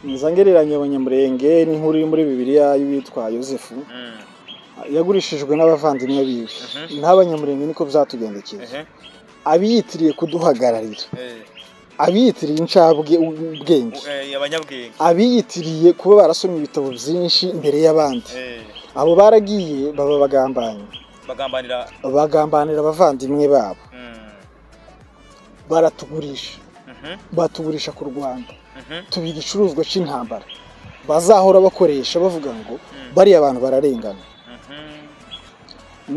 nzangereranya abanyamurenge n'inkuru iri muri Bibiliya y'uwitwa Yosefu yagurishijwe n'abavandimwe biwe n'abanyamurenge niko byatugendekeye abiyitiriye kuduhagararira abiyitiriye incabwe ubwenge abiyitiriye kuba barasomye ibitabo byinshi imbere y'abandi abo baragiye baba bagambanira abavandimwe babo baratugurisha batugurisha ku Rwanda tubiga igicuruzwa c'intambara bazahora bakoresha bavuga ngo bari abantu bararengana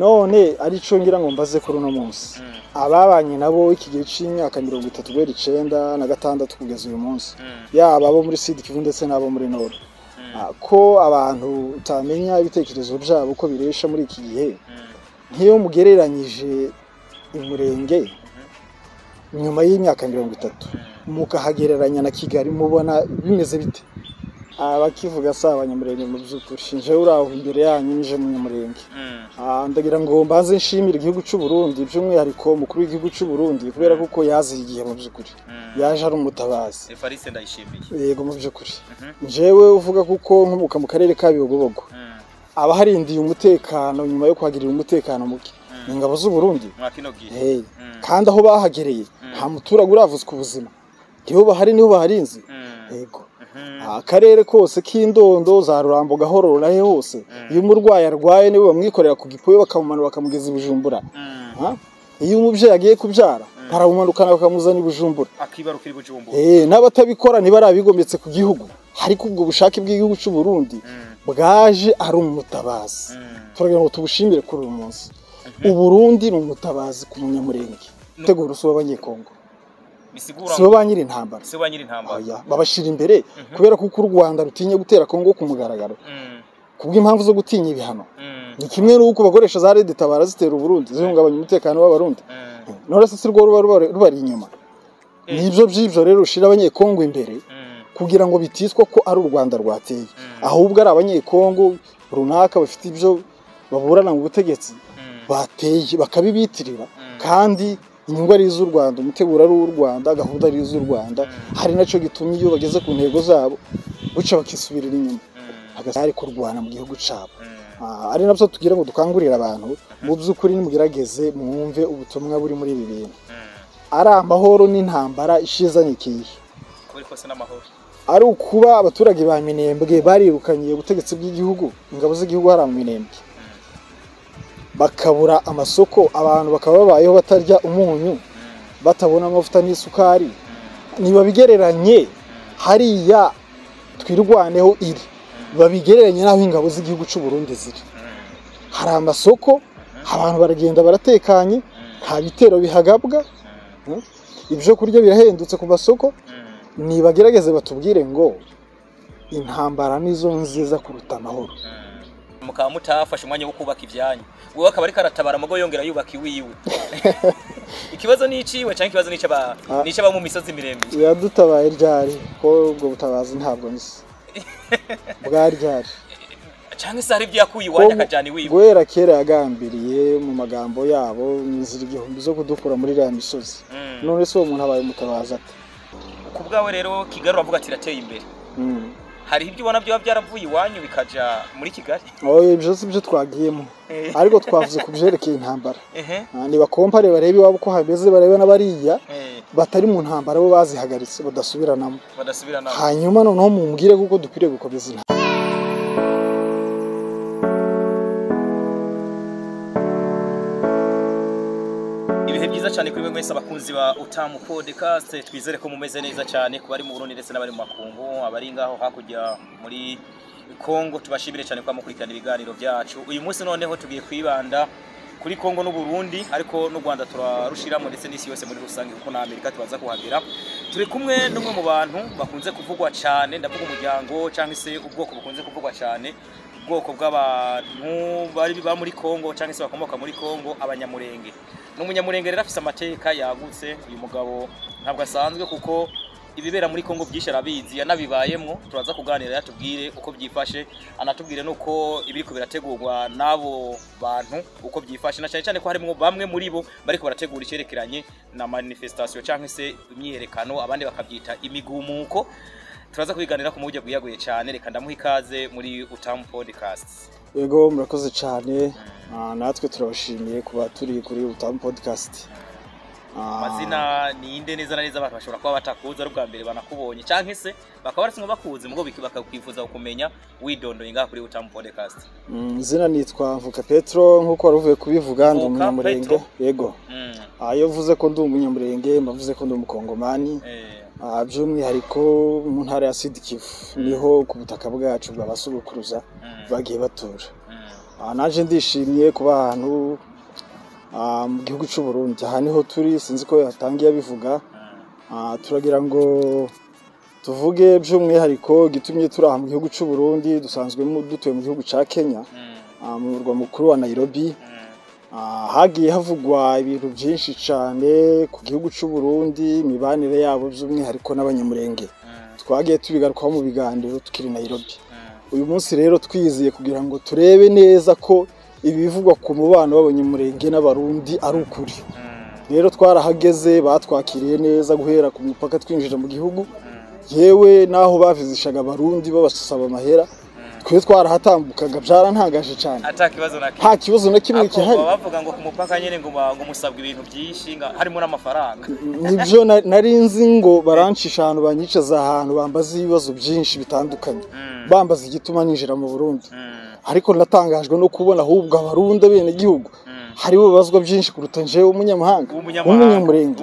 none ari cyo ngira ngo mbaze kuri uno munsi ababanye nabo iki gihe c'imyaka 39 kugeza uyu munsi yaba abo muri Sud Kivu ndetse n'abo muri Nord ko abantu utamenya ibitekerezo byabo uko biresha muri iki gihe nkiyo mugereranyije imurenge nyuma y'imyaka 30 mukahagereranya na Kigali mubona bimeze bite abakivuga sa abanyamurenge mu by'ukuri nje uraho imbere yanyu nije mu nyamurenge ndagira ngo mbaze nshimira igihugu cy'u Burundi by'umwihariko mukuru w'igihugu cy'u Burundi kubera kuko yazigiye mu by'ukuri yaje ari umutabazi Evariste ndayishimiye yego mu by'ukuri njewe uvuga kuko nkomuka mu karere ka Bibogobogo abaharindiye umutekano nyuma yo kwagirira umutekano muke ingabo z'u Burundi kandi aho bahagereye nta muturage uravuzwa ubuzima niho bahari niho baharinze yego akarere kose k'indondo za Rurambo Gahororo nahe hose iyo umurwayi arwaye niwe bamwikorera ku gipoyo bakamumanura bakamugeza i Bujumbura iyo umubyeyi agiye kubyara baramumanukana bakamuzana i Bujumbura akibarukira i Bujumbura n'abatabikora ntibarabigometse ku gihugu ariko ubwo bushake bw'igihugu cy'u Burundi bwaje ari umutabazi turagira ngo tubushimire kuri uyu munsi u Burundi ni umutabazi ku munyamurenge tegura usuba abanyekongo sibo banyiri intambara babashira imbere kubera ko u Rwanda rutinye gutera Kongo ku mugaragaro kubw'impamvu zo gutinya ibihano ni kimwe n'uko bakoresha za Red Tabara zitera u Burundi zihungabanya umutekano w'abarundi none se rwo rubari inyuma nibyo rero ushira abanyekongo imbere kugira ngo bitiswa ko ari u Rwanda rwateye ahubwo ari abanyekongo runaka bafite ibyo baburana mu butegetsi bateye bakabibitirira kandi inyungu ari iz'u Rwanda umutegura ari u Rwanda gahunda ari iz'u Rwanda hari naco gitumye iyo bageze ku ntego zabo buca bakisubirira inyuma hagasari kurwana mu gihugu cabo ari nabyo tugira ngo dukangurira abantu mu by'ukuri nimugerageze mwumve ubutumwa buri muri ibi bintu ari amahoro n'intambara ishizanye ikihe ari ukuba abaturage ba Minembwe barirukanye ubutegetsi bw'igihugu ingabo z'igihugu hari mu Minembwe bakabura amasoko abantu bakaba babayeho batarya umunyu batabona amavuta n'isukari niba bigereranye hariya twirwaneho iri babigereranye naho ingabo z'igihugu cy'u Burundi ziri hari amasoko abantu baragenda baratekanye nta bitero bihagabwa ibyo kurya birahendutse ku masoko nibagerageze batubwire ngo intambara nizo nziza kuruta amahoro mukaba mutafashe umwanya wo kubaka ivyanyu wowe akaba ari karatabara amago yongera yubaka iwiwe ikibazo n'iciwe cyangwa ikibazo n'icaba mu misozi miremire yadutabaye ryari ko ubwo butabazi ntabwo nisi bwari ryari cyangwa se hari ibyakuye iwanya akajana iwiwe gwera kera yagambiriye mu magambo yabo n'inzira igihumbi zo kudukura muri ya misozi none se uwo muntu abaye umutabaza ate ku bwawe rero Kigali uravuga ati rateye imbere hari ibyo ubona byo byaravuye iwanyu bikaja muri Kigali ibyo si byo twagiyemo ariko twavuze ku byerekeye intambara niba kompare barebe iwabo ko hameze barebe n'abariya batari mu ntambara bo bazihagaritse badasubiranamo hanyuma noneho mumbwire kuko dukwiriye gukomeza intambara cyane kuri mwese abakunzi ba Utamu Podcast twizere ko mumeze neza cyane kubari mu Burundi ndetse n'abari mu makungu abari ngaho hakujya muri Kongo tubashimire cyane kwa mukurikirana ibiganiro byacu uyu munsi noneho tugiye kwibanda kuri Kongo n'u Burundi ariko n'u Rwanda turarushiramo ndetse n'isi yose muri rusange kuko na Amerika tubaza kuhagera turi kumwe n'umwe mu bantu bakunze kuvugwa cyane ndavuga umuryango cyangwa se ubwoko bukunze kuvugwa cyane ubwoko bw'abantu bari ba muri Kongo cyangwa se bakomoka muri Kongo abanyamurenge n'umunyamurenge rero afise amateka yagutse uyu mugabo ntabwo asanzwe kuko ibibera muri Kongo byinshi arabizi yanabibayemo turaza kuganira yatubwire uko byifashe anatubwire nuko ibiriko birategurwa nabo bantu uko byifashe na cyane cyane ko harimo bamwe muri bo bariko barategura icyerekeranye na manifestation cyangwa se imyerekano abandi bakabyita imigumuko turaza kubiganira ku buryo bwiyaguye cyane. Reka ndamuha ikaze muri Utamu Podcast. Yego murakoze cyane. Natwe turabashimiye kuba turi kuri Utamu Podcast. Mazina ni inde neza na neza abantu bashobora kuba batakuza ari bwa mbere banakubonye canke se bakaba barasingo bakuze mugo bakakwifuza kumenya widondoye ngaha kuri Utamu Podcast. Izina nitwa Mvuka Petro nkuko waruvuye kubivuga ndi umunyamurenge. Yego. Ayo vuze ko ndi umunyamurenge mbavuze ko ndi umukongomani. By'umwihariko mu ntara ya Sud Kivu niho ku butaka bwacu bw'abasubukuruza bagiye batura. Naje ndishimiye kuba ahantu mu gihugu cy'u Burundi. Aha niho turi sinzi ko yatangiye abivuga. Turagira ngo tuvuge by'umwihariko gitumye turi aha mu gihugu cy'u Burundi dusanzwe dutuye mu gihugu cya Kenya mu murwa mukuru wa Nairobi. Hagiye havugwa ibintu byinshi cyane ku gihugu cy'u Burundi, imibanire yabo by'umwihariko n'abanyamurenge. Twagiye tubigarukaho mu biganiro tukiri Nairobi. Uyu munsi rero twiziye kugira ngo turebe neza ko ibivugwa ku mubano w'abanyamurenge n'abarundi ari ukuri. Rero twarahageze batwakiriye neza guhera ku mupaka twinjira mu gihugu. Yewe naho bavizishaga abarundi babasaba amahera twe twarahatambukaga byarantangaje cyane. Nta kibazo na kimwe kihari. Bavuga ngo ku mupaka nyene ngo musabwa ibintu byinshi harimo n'amafaranga. Nibyo narinzi ngo barancisha ahantu banyicaza ahantu bambaza ibibazo byinshi bitandukanye. Bambaza igituma ninjira mu Burundi. Ariko natangajwe no kubona ahubwo abarundi bene gihugu haribo bazwa byinshi kuruta nje umunyamahanga umunyamurenge.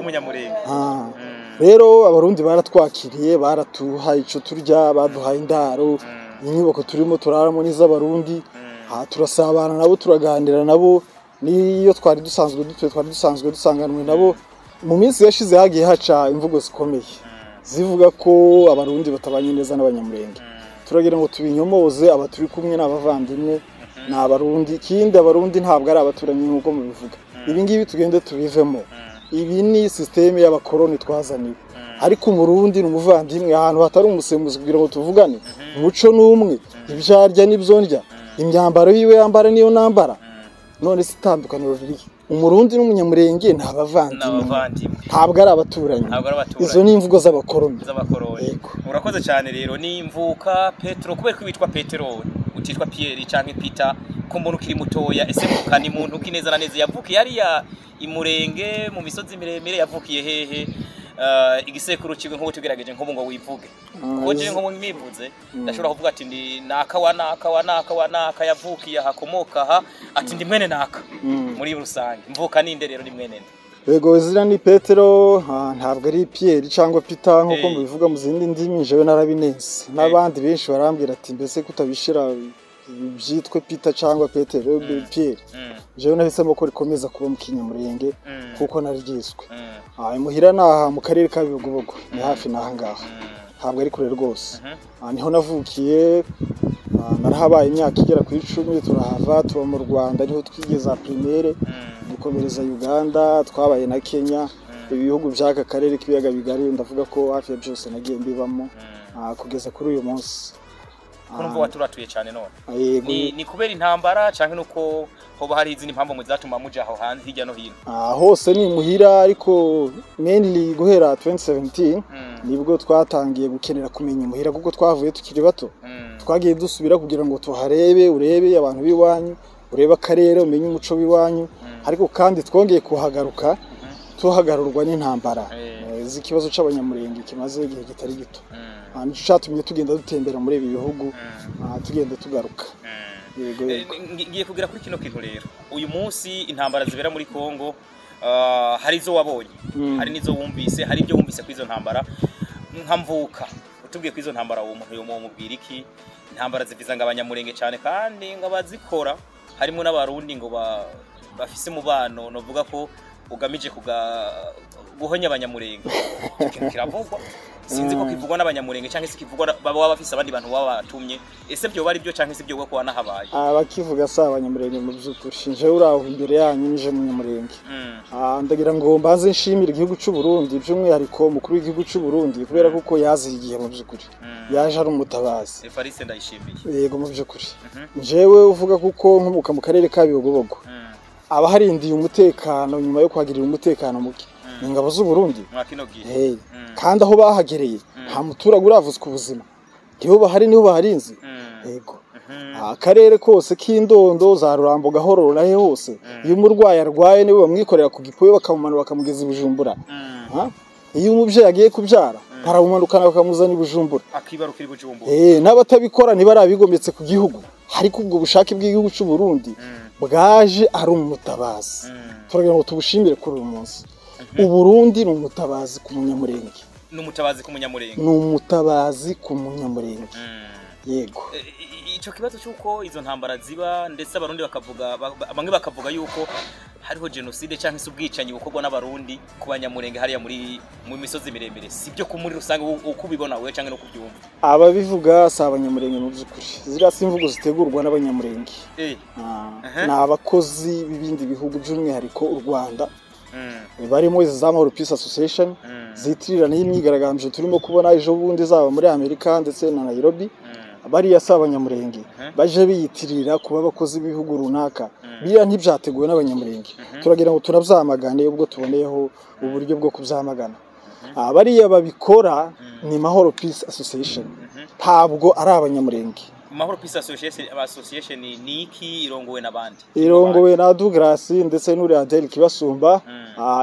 Rero abarundi baratwakiriye baratuha ico turya baduhaye indaro. Inyubako turimo turaramo n'iz'abarundi. Turasabana nabo turaganira nabo niyo twari dusanzwe dusanganwe nabo. Mu minsi yashize hagiye haca imvugo zikomeye zivuga ko abarundi batabanye neza n'abanyamurenge. Turagira ngo tubinyomoze abaturi kumwe n'abavandimwe n'abarundi. Ikindi abarundi ntabwo ari abaturanyi nkuko mubivuga. Ibi ngibi tugende tubivemo. Ibi ni systeme y'abakoroni twazaniwe. Ariko umurundi n'umuvandimwe ahantu hatari umusemuzi kugira ngo tuvugane. Umuco n'umwe, ibyarya n'ibyondya, imyambaro yiwe yambara niyo nambara. None sitandukaniro biri. Umurundi n'umunyamurenge ntabavandimwe. Ntabwo ari abaturanyi. Izo ni imvugo z'abakoroni. Urakoze cyane rero ni Mvuka Petro kubera ko witwa Petro utitwa Pierre canke Peter ko mbona ukiri mutoya. Ese Mvuka ni muntu kineza na neza yavukiye ari ya imurenge mu misozi miremire yavukiye hehe? Igisekuru kiwe nko tugerageje nko ngo wivuge kuko je nko mwivuze ndashobora kuvuga ati ndi naka wa naka yavukiye hakomoka ha ati ndi mwene naka muri rusange. Mvuka ninde rero ni mwene nde? Yego izina ni Petero ntabwo ari Pierre cyangwa Peter nkuko mubivuga mu zindi ndimi. Jewe narabinense n'abandi benshi barambwira ati mbese kutabishira byitwe Peter cyangwa Petero Pierre. Jewe nahisemo ko rikomeza kuba mu kinyamurenge kuko naryiswe. Imuhira naha mu karere ka Bigobogo ni hafi naha ngaha ntabwo ari kure rwose. Niho navukiye narahabaye imyaka igera ku 10 turahava tuba mu Rwanda niho twigeza primaire dukomereza Uganda twabaye na Kenya. Ibihugu by'aka karere k'ibiyaga bigari ndavuga ko hafi ya byose nagiye mbibamo kugeza kuri uyu munsi. Kumva waturatuye cyane none ni kubera intambara canke nuko hoba hari izindi mpamvu mu zatuma muja aho hanze hirya no hino? Hose ni muhira ariko mainly guhera 2017 nibwo twatangiye gukenera kumenya muhira kuko twavuye tukiri bato. Twagiye dusubira kugira ngo tuharebe urebe abantu biwanyu urebe akarere umenye umuco biwanyu. Ariko kandi twongeye kuhagaruka tuhagarurwa n'intambara z'ikibazo c'abanyamurenge kimaze igihe kitari gito. Nico cyatumye tugenda dutembera muri ibi bihugu tugenda tugaruka. Ngiye kugira kuri kino kintu rero uyu munsi intambara zibera muri Kongo hari izo wabonye hari nizo wumvise hari ibyo wumvise kwizo ntambara nka Mvuka utubwiye kwizo ntambara uwo muntu yo mubwira iki? Intambara ziviza ngabanyamurenge cyane kandi ngabazikora harimo n'abarundi ngo bafise mubano novuga ko ugamije guhonya abanyamurenge. Ikintu kiravugwa sinzi ko kivugwa n'abanyamurenge cyangwa se kivugwa baba bafise abandi bantu babatumye. Ese byo bari byo cyangwa se byo kwa nahabaye? Abakivuga sa abanyamurenge mu by'ukuri nje uraho imbere yanyu nije munyamurenge. Ndagira ngo mbaze nshimire igihugu cy'u Burundi by'umwihariko mukuru w'igihugu cy'u Burundi kubera kuko yazi igihe mu by'ukuri yaje ari umutabazi. Evariste ndayishimiye. Yego mu by'ukuri njewe uvuga kuko nkomuka mu karere ka Bigobogo aba harindiye umutekano nyuma yo kwagirira umutekano muke. ni ingabo z'u Burundi mwakino gihe kandi aho bahagereye nta muturage uravuzwa ubuzima niho bahari niho baharinze yego akarere kose k'Indondo za Rurambo Gahororo nahe hose iyo umurwayi arwaye niwe bamwikorera ku gipoyo bakamumanura bakamugeza i Bujumbura iyo umubyeyi agiye kubyara baramumanukana bakamuzana i Bujumbura akibarukira i Bujumbura n'abatabikora ntibarabigometse ku gihugu ariko ubwo bushake bw'igihugu cy'u Burundi bwaje ari umutabazi turagira ngo tubushimire kuri uyu munsi u Burundi ni umutabazi ku munyamurenge n'umutabazi ku munyamurenge ni umutabazi ku munyamurenge yego ico kibazo cyuko izo ntambara ziba ndetse abarundi bakavuga bamwe bakavuga yuko hariho genocide cyangwa se ubwicanyi bukorwa n'abarundi ku banyamurenge hariya mu misozi miremire sibyo ku muri rusange uko ubibona wewe cyangwa no kubyumva ababivuga si abanyamurenge mu by'ukuri ziriya simvugo zitegurwa n'abanyamurenge ni abakozi b'ibindi bihugu by'umwihariko u Rwanda barimo izi za Mahoro Peace Association zitirirana y'imyigaragambyo turimo kubona ejo bundi zaba muri Amerika ndetse na Nairobi bariya si abanyamurenge baje biyitirira kuba abakozi b'ibihugu runaka biriya ntibyateguwe n'abanyamurenge turagira ngo tunabyamagane ubwo tuboneyeho uburyo bwo kubyamagana bariya babikora ni Mahoro Peace Association ntabwo ari abanyamurenge Mahoro Peace Association ni iki irongowe n'abandi irongowe na Douglas ndetse n'uri Adel Kibasumba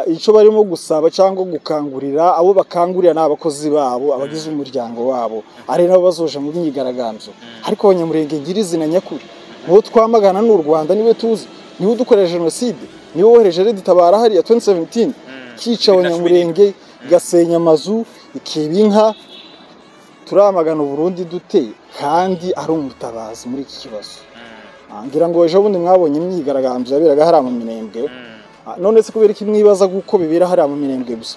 ico barimo gusaba cyangwa gukangurira abo bakangurira n'abakozi babo abagize umuryango wabo ari nabo bazoje mu myigaragambyo ariko abanyamurenge ngirizina nyakuri bo twamagana n'u Rwanda niwe tuzi niwe dukorera genocide niwe wohereje Tabara hariya 2017 kica abanyamurenge gasenya amazu ikibinka turamagana u Burundi dute kandi ari umutabazi muri iki kibazo ngira ngo ejo bundi mwabonye imyigaragambyo yaberaga hari mu Minembwe none se kubera iki mwibaza guko bibera hari mu Minembwe gusa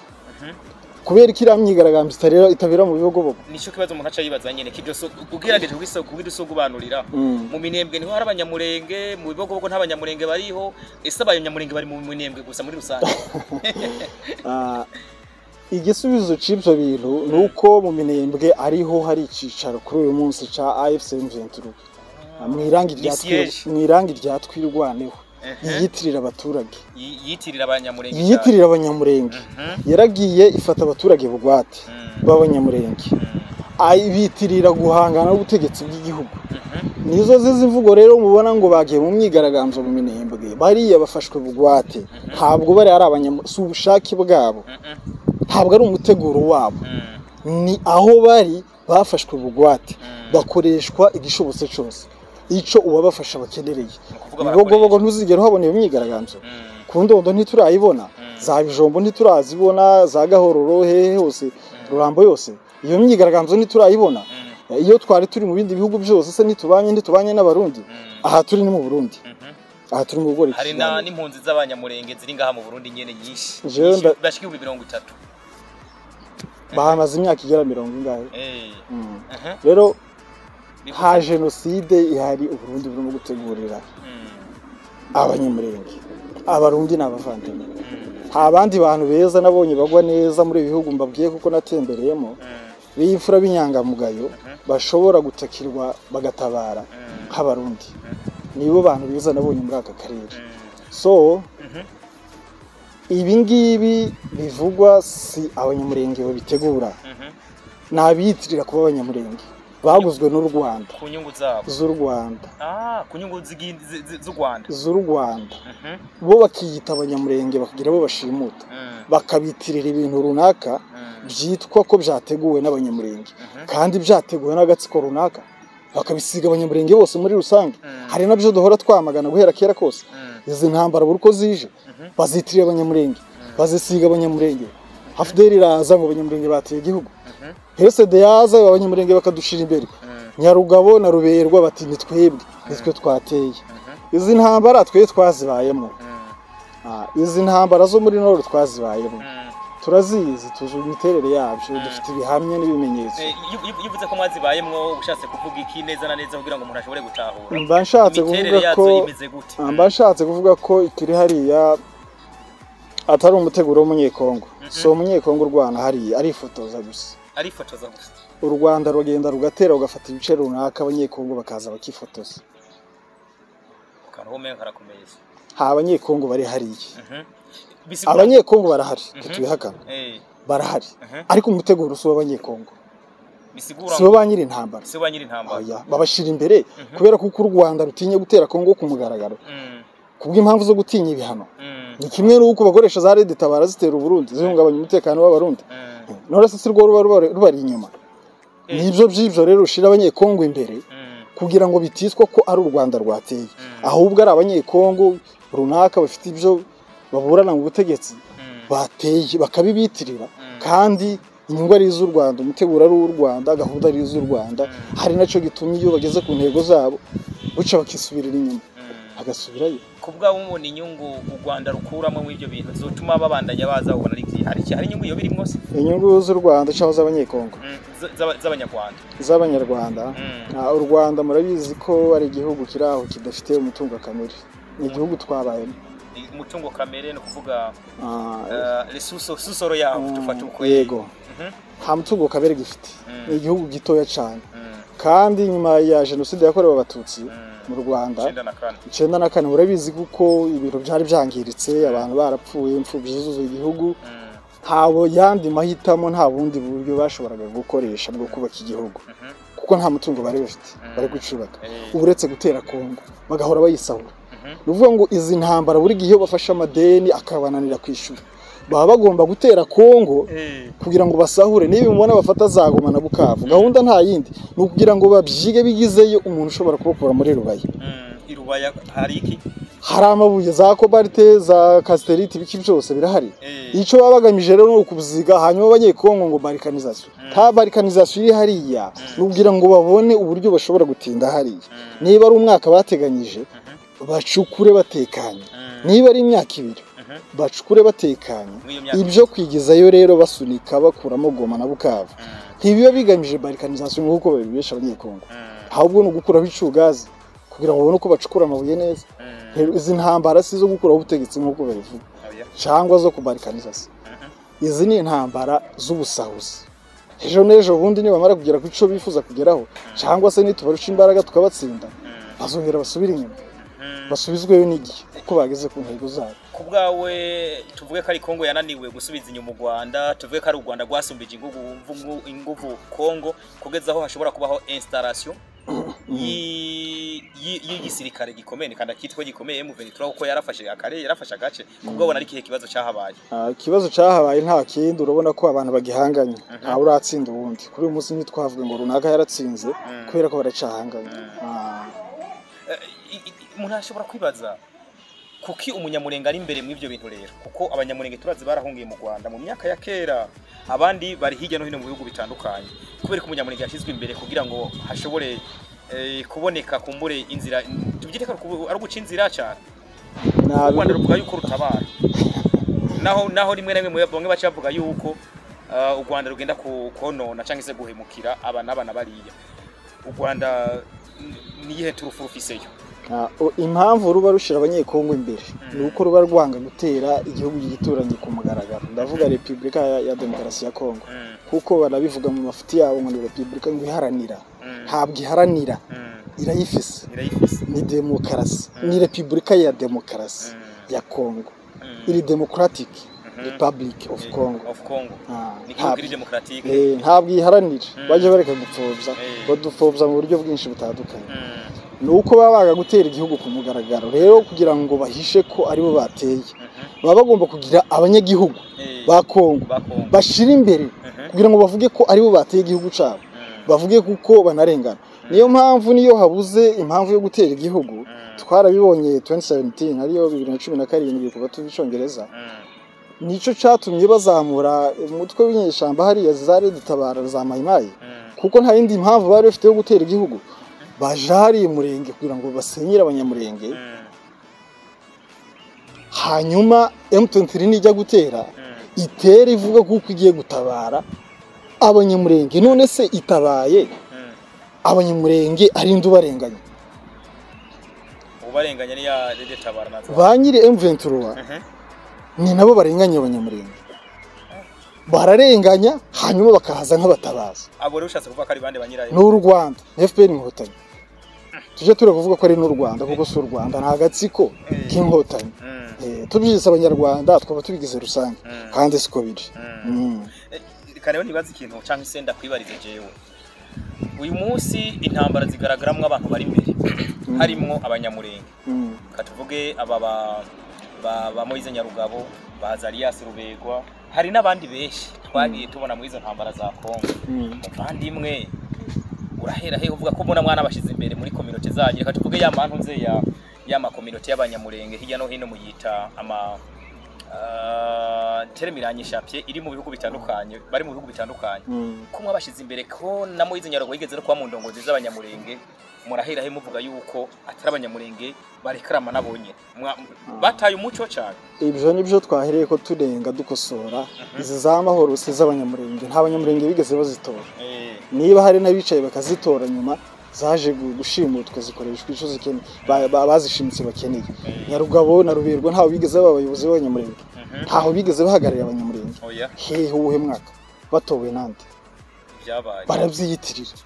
kubera iki ramyigaragambyo itabera mu bibogobogo nico kibazo umuntu aca yibaza nyene kibyo ugerageje kubidusogubanurira mu Minembwe niho hari abanyamurenge mu bibogobogo nta banyamurenge bariho ese abanyamurenge bari mu Minembwe gusa muri rusange igisubizo c'ibyo bintu nuko mu Minembwe ariho hari icicaro kuri uyu munsi ca AFC M23 mwirangi rya twirwaneho yiyitirira abaturage yiyitirira abanyamurenge yaragiye ifata abaturage bugwate b'abanyamurenge ayibitirira guhangana n'ubutegetsi bw'igihugu nizo zimvugo rero mubona ngo bagiye mu myigaragambyo mu Minembwe bariya bafashwe bugwate ntabwo bari ari abanyamurenge ubushake bwabo ntabwo ari umuteguro wabo ni aho bari bafashwe bugwate bakoreshwa igishobotse cyose ico ubabafasha bakenereye ibibogobogo ntuzigera habona iyo myigaragambyo ku Ndondo ntiturayibona za Bijombo ntiturazibona za Gahororo hehe hose Rurambo yose iyo myigaragambyo ntiturayibona iyo twari turi mu bindi bihugu byose se ntitubanye n'abarundi aha turi ni mu Burundi aha turi mu Burundi hari n'impunzi z'abanyamurenge ziri ngaha mu Burundi nyene nyinshi bashika 30 bahamaze imyaka igera 40 rero ha genocide ihari u Burundi burimo gutegurira abanyamurenge abarundi n'abavandimwe ha bandi bantu beza nabonye bagwa neza muri bihugu mbabwiye kuko natembereyemo b'imfura b'inyangamugayo bashobora gutakirwa bagatabara nk'abarundi nibo bantu beza nabonye muri aka karere so ibi ngibi bivugwa si abanyamurenge babitegura nabiyitirira kuba abanyamurenge baguzwe n'u Rwanda ku nyungu zabo z'u Rwanda ku nyungu z'u Rwanda z'u Rwanda bo bakiyita abanyamurenge bakagira bo bashimuta bakabitirira ibintu runaka byitwa ko byateguwe n'abanyamurenge kandi byateguwe n'agatsiko runaka bakabisiga abanyamurenge bose muri rusange hari nabyo duhora twamagana guhera kera kose izi ntambara buruko zije bazitirira abanyamurenge bazisiga abanyamurenge Hafdeli iraza ngo abanyamurenge bateye igihugu Hesede yaza abanyamurenge bakadushira imbere Nyarugabo na Ruberwa bati nitwebwe nitwe twateye izi ntambara twe twazibayemo izi ntambara zo muri Nord twazibayemo turazizi tuzi imiterere yabyo dufite ibihamye n'ibimenyetso yivuze ko mwazibayemwo ubushatse kuvuga iki neza na neza kugira ngo umuntu ashobore gutahura mbashatse kuvuga ko ikiri hariya atari umuteguro w'umunyekongo so umunyekongo urwana hariya arifotoza gusa u Rwanda rugenda rugatera ugafata ibice runaka abanyekongo bakaza bakifotoza ha abanyekongo bari hariye abanyekongo barahari tutubihakana barahari ariko umuteguro usuba abanyekongo bisigura sibo banyiri intambara oya babashira imbere kubera kuko u Rwanda rutinye gutera Kongo ku mugaragaro kubw'impamvu zo gutinya ibihano ni kimwe n'uko bakoresha za Red Tabara zitera u Burundi zihungabanya umutekano w'abarundi none se si rwo rubari inyuma nibyo rero ushira abanyekongo imbere kugira ngo bitiswa ko ari u Rwanda rwateye ahubwo ari abanyekongo runaka bafite ibyo baburana mu butegetsi bateye bakabibitirira kandi inyungu ari iz'u Rwanda umuteguro ari w'u Rwanda gahunda ari iz'u Rwanda hari naco gitumye iyo bageze ku ntego zabo buca bakisubirira inyuma agasubirayo kubwa umubona inyungu u Rwanda rukuramo mu ibyo bintu zotuma babandanya baza ubona hari inyungu yo birimo se inyungu z'u Rwanda cyangwa z'abanyekongo z'abanyarwanda u Rwanda murabizi ko ari igihugu kiraho kidafite umutungo kamere ni igihugu twabayemo umutungo kamere no kuvuga susoro yaho tufata uko yego nta mutungo kamere gifite ni igihugu gitoya cyane kandi nyuma ya jenoside yakorewe abatutsi mu Rwanda 94 murabizi kuko ibintu byari byangiritse abantu barapfuye imfubyi zuzuye igihugu ntabo yandi mahitamo nta bundi buryo bashoboraga gukoresha bwo kubaka igihugu kuko nta mutungo bari bafite bari gucubaka uretse gutera Kongo bagahora bayisahura nuvuga ngo izi ntambara buri gihe bafasha amadeni akabananira kwishura baba bagomba gutera Kongo kugira ngo basahure niba mubona bafata zagoma na Bukavu gahunda nta yindi no kugira ngo babyige bigizeyo umuntu ushobora kubakora muri Rubaya hari iki hari amabuye za kobalite za casterite biki byose birahari ico babagamije rero no kubuziga hanyuma abanyekongo ngo barikanization ta barikanization iri hariya nugira ngo babone uburyo bashobora gutinda hariya niba ari umwaka bateganyije bacukure batekanye niba ari imyaka 2 bacukure batekanye ibyo kwigizayo rero basunika bakuramo Goma na Bukavu ntibiyo bigamije barikanization nkuko babibesha abanyekongo ahubwo no gukura bicugazi kugira ngo babone uko bacukura amabuye neza izi ntambara si zo gukura ubutegetsi nkuko babivuga cyangwa zo kubarikanization izi ni intambara z'ubusahuzi ejo nejo bundi ni bamara kugera ku ico bifuza kugeraho cyangwa se nitubarusha imbaraga tukabatsinda bazongera basubira inyuma basubizweyo n'igihe kuko bageze ku ntego zabo kubwawe tuvuge ko ari Kongo yananiwe gusubiza inyuma u Rwanda tuvuge ko ari u Rwanda gwasumbije inguvu Kongo kugeza aho hashobora kubaho installation y'igisirikare gikomeye kandi akitwa gikomeye M23 uko yarafashe agace kubwo ari kihe kibazo cyahabaye ikibazo cyahabaye nta kindi urabona ko abantu bagihanganye nta uratsinda ubundi kuri uyu munsi nitwavuga ngo runaka yaratsinze kubera ko baracahanganye umuntu ashobora kwibaza kuki umunyamurenge ari imbere mu ivyo bintu rero kuko abanyamurenge turazi barahungiye mu Rwanda mu myaka ya kera abandi bari hirya no hino mu bihugu bitandukanye kubera ko umunyamurenge yashizwe imbere kugira ngo hashobore kuboneka kumbure inzira tubyiteka ari guca inzira cyane u Rwanda ruvuga yuko rutabara naho rimwe na rimwe bamwe bacavuga yuko u Rwanda rugenda konona cyangwa se guhemukira abana bariya u Rwanda niyihe turufu rufiseyo impamvu ruba rushira abanyekongo imbere nuko ruba rwanga gutera igihugu gituranye ku mugaragaro ndavuga Republika ya Demokarasi ya Kongo kuko barabivuga mu mafuti yabo ngo Republika ngo iharanira ntabwo iharanira irayifise ni demokarasi ni Republika ya Demokarasi ya Kongo iri Democratic Republic of Congo ntabwo iharanira baje bareka gupfobya badupfobya mu buryo bwinshi butandukanye nuko babaga gutera igihugu ku mugaragaro rero kugira ngo bahishe ko aribo bateye baba bagomba kugira abanyagihugu ba Kongo bashira imbere kugira ngo bavuge ko aribo bateye igihugu cyabo bavuge kuko banarengana niyo mpamvu niyo habuze impamvu yo gutera igihugu twarabibonye 2017 ariyo 2017 kuva tubicongereza nico cyatumye bazamura umutwe w'inyeshamba hariya za Red Tabara za Mayimayi kuko nta yindi impamvu bari bafite yo gutera igihugu bajari umurenge kugira ngo basenyire abanyamurenge hanyuma M23 nijya gutera itera ivuga kuko igiye gutabara abanyamurenge none se itabaye abanyamurenge ari ndubarenganya ubarenganya ni ya Red Tabara nazo banyiri M23 ni nabo barenganya abanyamurenge bararenganya hanyuma bakahaza nk'abatabaza abo rero ushatse kuvuga ko ari bande banyirayo n'u Rwanda FPR inkotanyi tuje turavuga ko ari n'u Rwanda kuko si u Rwanda nta gatsiko k'inkotanyi tubyise abanyarwanda twaba tubigize rusange kandi siko biri rero nibaza ikintu cyangwa se ndakwibarize jewe uyu munsi intambara zigaragaramo abantu bari imbere harimo abanyamurenge katuvuge aba ba Moise Nyarugabo ba Zarias Rubegwa hari n'abandi benshi twagiye tubona muri izo ntambara za Kongo muvandimwe urahera he uvuga ko mbona mwana bashize imbere muri community zanyu reka tuvuge ya mantu nze ya ma community y'abanyamurenge hirya no hino muyita ama teremiranye chapie iri mu bihugu bitandukanye bari mu bihugu bitandukanye kumwe bashize imbere ko na Moise Nyarugabo yigeze no kwa mu ndongozi z'abanyamurenge murahera he muvuga yuko atari abanyamurenge barekarama nabonye bataye umuco cyane ibyo nibyo twahereye ko turenga dukosora izi z'amahoro z'abanyamurenge nta banyamurenge bigeze bazitora niba hari n'abicaye bakazitora nyuma zaje gushimutwa zikoreshwa ico zikene bazishimitse bakeneye Nyarugabo na Ruberwa ntaho bigeze babayobozi b'abanyamurenge ntaho bigeze bahagarira abanyamurenge hehe uwe mwaka batowe nande byabaye baravyiyitirira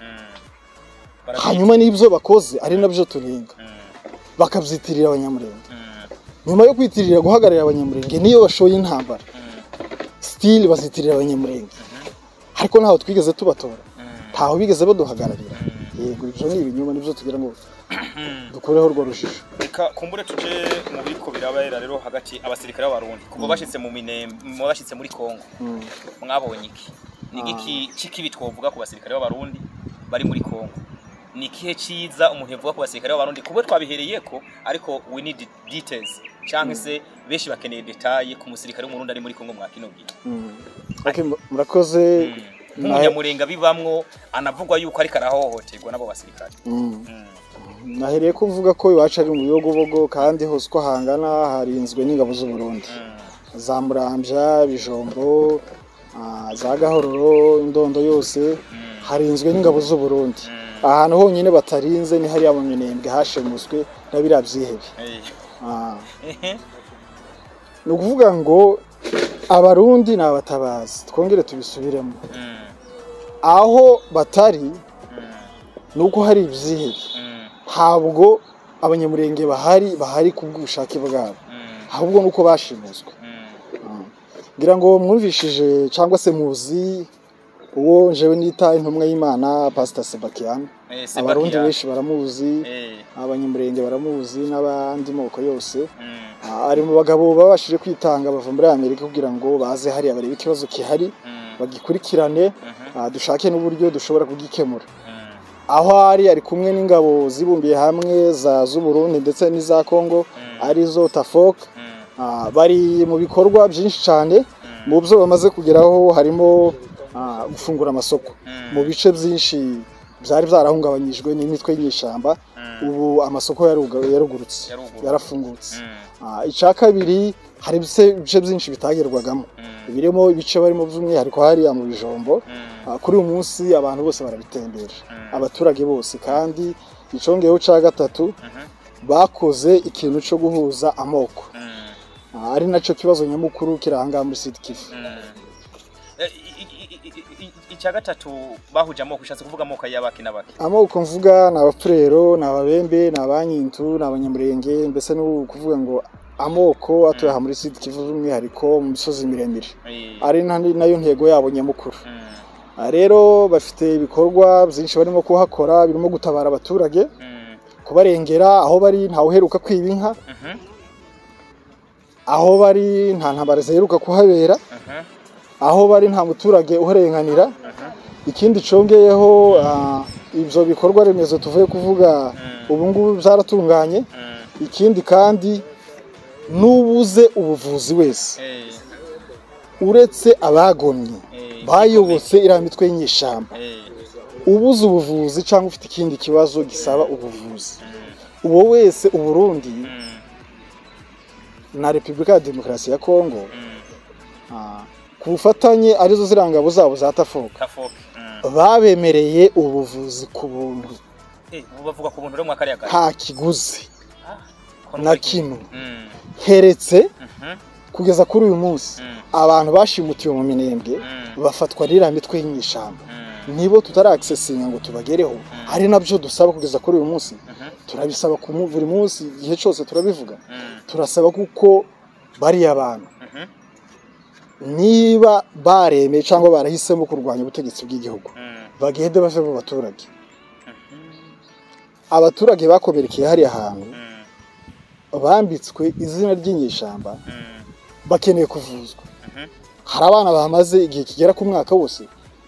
hanyuma n'ibyo bakoze ari nabyo turenga bakabyitirira abanyamurenge nyuma yo kwitirira guhagarira abanyamurenge niyo bashoye intambara still bazitirira abanyamurenge ariko ntaho twigeze tubatora ntaho bigeze baduhagararira yego ibyo ni ibinyuma nibyo tugira ngo dukoreho rwo rushisho reka kumbure tuje mu biko birabayera rero hagati abasirikare b'abarundi kuko bashitse mu bashitse muri Kongo mwabonye iki nigiki kikibi twovuga ku basirikare b'abarundi bari muri Kongo ni kihe ciza umuntu yavuga ku basirikare b'abarundi kubo twabihereye ko ariko we need details cyangwa se beshi bakeneye detail ku musirikare w'umurundi ari muri Kongo mwakinogiye okay murakoze n'umunyamurenga bibamwo anavugwa yuko ari karahohoterwa nabo basirikare nahereye ko mvuga ko iwacu ari mu Biyogobogo kandi hose ko hangana harinzwe n'ingabo z'u Burundi za Murambya Bijombo za Gahororo Indondo yose harinzwe n'ingabo z'u Burundi ahantu honyine batarinze ni hari abanyenembwe hashemuswe nabirabyihebe no kuvuga ngo abarundi n'abatabazi twongere tubisubiremo aho batari nuko hari ibyihebe ntabwo abanyamurenge bahari kubw'ubushake bwabo ahubwo nuko bashimuswe ngira ngo mwumvishije cyangwa se muzi uwo njewe nita intumwa y'Imana Pastor Sebakian abarundi benshi baramuzi abanyamurenge baramuzi n'abandi moko yose ari mu bagabo babashije kwitanga bava muri Amerika kugira ngo baze hari abareba ikibazo kihari bagikurikirane dushake n'uburyo dushobora kugikemura aho ari kumwe n'ingabo zibumbiye hamwe z'u Burundi ndetse n'iza Kongo arizo Tafok bari mu bikorwa byinshi cyane mu byo bamaze kugeraho harimo gufungura amasoko mu bice byinshi byari byarahungabanyijwe n'imitwe y'inyeshamba ubu amasoko yarugurutse yarafungutse icya kabiri hari ibice byinshi bitagerwagamo birimo ibice barimo by'umwihariko hari mu Bijombo kuri uyu munsi abantu bose barabitembera abaturage bose kandi icongeyeho cya gatatu bakoze ikintu cyo guhuza amoko ari nacyo kibazo nyamukuru kiranga muri Sud Kivu icya gatatu bahuje amoko ushatse kuvuga amoko y'abaki n'abaki amoko mvuga n'abafurero n'ababembe n'abanyintu n'abanyamurenge mbese no kuvuga ngo amoko atuye muri Sud Kivu by'umwihariko mu misozi miremire ari nayo ntego yabo nyamukuru rero bafite ibikorwa byinshi barimo kuhakora birimo gutabara abaturage kubarengera aho bari ntawe uheruka kwiba inka aho bari nta ntambara ziheruka kuhabera aho bari nta muturage uharenganira ikindi congeyeho ibyo bikorwa remezo tuvuye kuvuga ubu ngubu byaratunganye ikindi kandi nubuze ubuvuzi wese uretse abagomye bayobotse iramitwe y'inyeshamba ubuze ubuvuzi cyangwa ufite ikindi kibazo gisaba ubuvuzi uwo wese uburundi na Republika ya Demokarasi ya Kongo ku bufatanye arizo zirangabo zabo za Tafok babemereye ubuvuzi ku buntu bavuga ku buntu rero mwakariya nta kiguzi na kimwe heretse kugeza kuri uyu munsi abantu bashimutiwe mu Minembwe bafatwa rira mitwe y'inyeshamba nibo tutaraccessinga ngo tubagereho ari nabyo dusaba kugeza kuri uyu munsi turabisaba ku buri munsi igihe cyose turabivuga turasaba kuko bari abantu niba bareme cyangwa barahisemo kurwanya ubutegetsi bw'igihugu bagende bave mu baturage abaturage bakomerekeye hari ahantu bambitswe izina ry'inyeshamba bakeneye kuvuzwa hari abana bamaze igihe kigera ku mwaka wose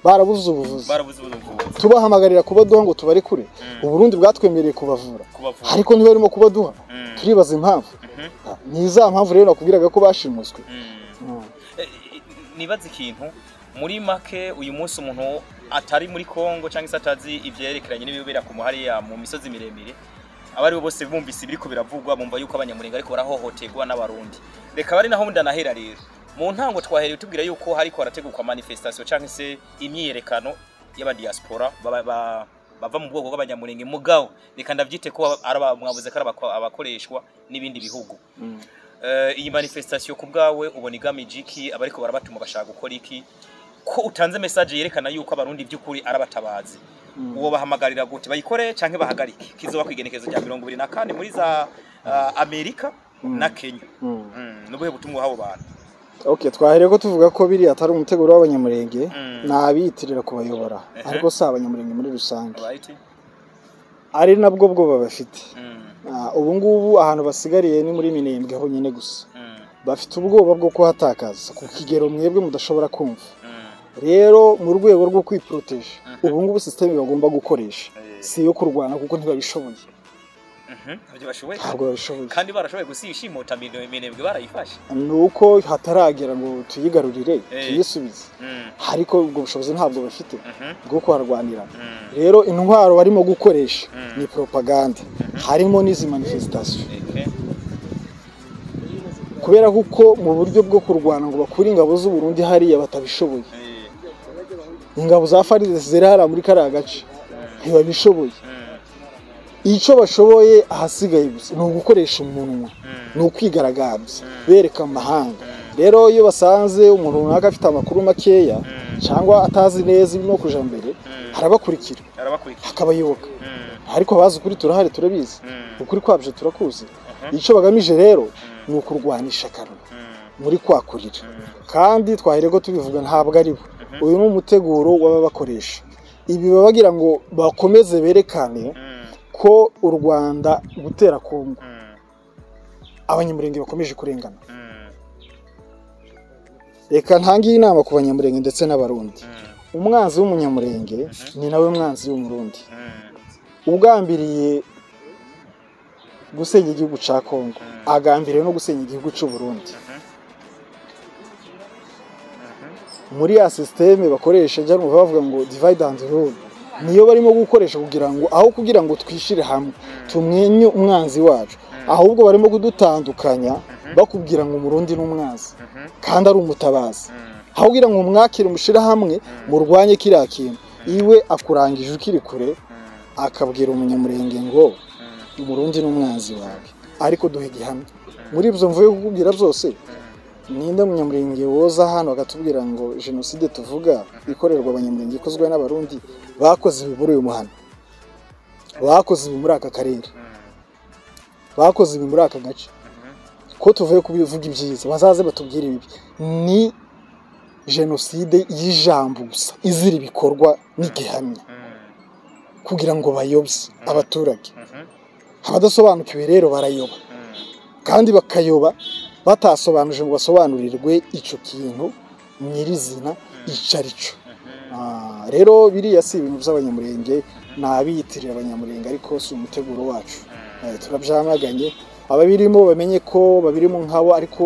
barabuze ubuvuzi tubahamagarira kubaduha ngo tubare kure uburundi bwatwemereye kubavura ariko ntibarimo kubaduha turibaza impamvu ni za mpamvu rero nakubwiraga ko bashimuswe nibaza ikintu muri make uyu munsi umuntu atari muri Kongo cyangwa se atazi ivyerekeranye n'ibibera ku muhariya mu misozi miremire abari bose bumvise ibiriko biravugwa bumva yuko abanyamurenga ariko barahohoterwa n'abarundi reka bari naho ndanahera rero mu ntango twahereye tubwira yuko hariko harategurwa manifestation cyangwa se imyiyerekano y'aba diaspora bava mu bwoko bw'abanyamurenge mugabo reka ndavyite ko mwavuze ko abakoreshwa n'ibindi bihugu iyi manifestation ku bwawe ubona igamije iki abariko barabatuma bashaka gukora iki ko utanze message yerekana yuko abarundi by'ukuri arabatabazi uwo bahamagarira gute bayikore canke bahagarike kizoba kwigenekezo rya 24 muri za Amerika na Kenya nubuhe butumwa habo bantu Okay twahereye ko tuvuga ko biri atari umuteguro w'abanyamurenge nabitirira kubayobora ariko si abanyamurenge muri rusange ari nabwo bwo babafite ubu ngubu ahantu basigariye ni muri Minembwe ho nyine gusa bafite ubwoba bwo kuhatakaza ku kigero mwebwe mudashobora kumva rero mu rwego rwo kwiproteje ubu ngubu system bagomba gukoresha si yo kurwana kuko ntibabishoboye ntabwo babishoboye kandi barashoboye gusishimota Minembwe barayifashe nuko hataragera ngo tuyigarurire tuyisubize ariko ubwo bushobozi ntabwo bafite bwo kuharwanira rero intwaro barimo gukoresha ni propaganda harimo n'izi manifestation kubera kuko mu buryo bwo kurwana ngo bakuri ingabo z'u Burundi hariya batabishoboye ingabo za FARDC zirara muri kariya gace ntibabishoboye icyo bashoboye ahasigaye gusa ni ugukoresha umunwa ni ukwigaragaza bereka amahanga rero iyo basanze umuntu runaka afite amakuru makeya cyangwa atazi neza ibino kuja mbere harabakurikira akabayoboka ariko bazi ukuri turahari turabizi ukuri kwabyo turakuzi icyo bagamije rero ni ukurwanisha kanwa muri kwakurira kandi twahereko tubivuga ntabwo ari bo uyu ni umuteguro w'ababakoresha ibi babagira ngo bakomeze berekane ko u Rwanda gutera Kongo abanyamurenge bakomeje kurengana reka ntangiye inama ku banyamurenge ndetse n'abarundi umwanzi w'umunyamurenge ni nawe mwanzi w'umurundi ugambiriye gusenya igihugu ca Kongo agambiriye no gusenya igihugu cy'u Burundi muri ya systeme bakoresha jya numva bavuga ngo divide and rule niyo barimo gukoresha kugira ngo twishire hamwe tumwenye umwanzi wacu ahubwo barimo kudutandukanya bakubwira ngo umurundi n'umwanzi kandi ari umutabazi aho kugira ngo umwakire umushira hamwe murwanye kiriya kintu iwe akurangije ukiri kure akabwira umunyamurenge ngo umurundi n'umwanzi wawe ariko duhe gihamya muri ibyo mvuye kukubwira byose ninde munyamurenge woza hano akatubwira ngo genocide tuvuga ikorerwa abanyamurenge ikozwe n'abarundi bakoze ibi muri uyu muhano bakoze ibi muri aka karere bakoze ibi muri aka gace ko tuvuye kubivuga ibyiza bazaze batubwira ibi ni genocide y'ijambo gusa izira ibikorwa n'igihamya kugira ngo bayobye abaturage abadasobanukiwe rero barayoba kandi bakayoba batasobanuje ngo basobanurirwe ico kintu nyirizina icarico rero biriya si ibintu by'abanyamurenge nabiyitirira abanyamurenge ariko si umuteguro wacu turabyamaganye ababirimo bamenye ko babirimo nkabo ariko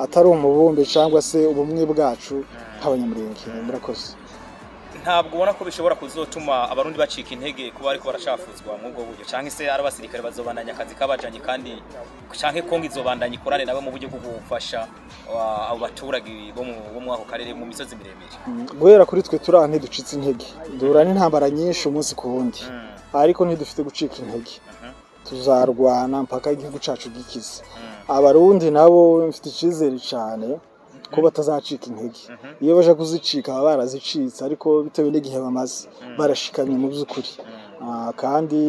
atari umubumbe cyangwa se ubumwe bwacu nk'abanyamurenge murakoze ntabwo ubona ko bishobora kuzotuma abarundi bacika intege kuba ariko barashafuzwa mu bwo buryo canke se ari abasirikare bazobandanya akazi kabajanye kandi canke Kongo izobandanya ikorane nabo mu buryo bwo gufasha abo baturage bo mu ako karere mu misozi miremire guhera kuri twe turi ahantu ducitse intege duhura n'intambara nyinshi umunsi ku wundi ariko ntidufite gucika intege tuzarwana mpaka igihugu cacu gikize abarundi nabo mfite icyizere cyane ko batazacika intege iyo baje kuzicika baba barazicitse ariko bitewe n'igihe bamaze barashikamye mu by'ukuri kandi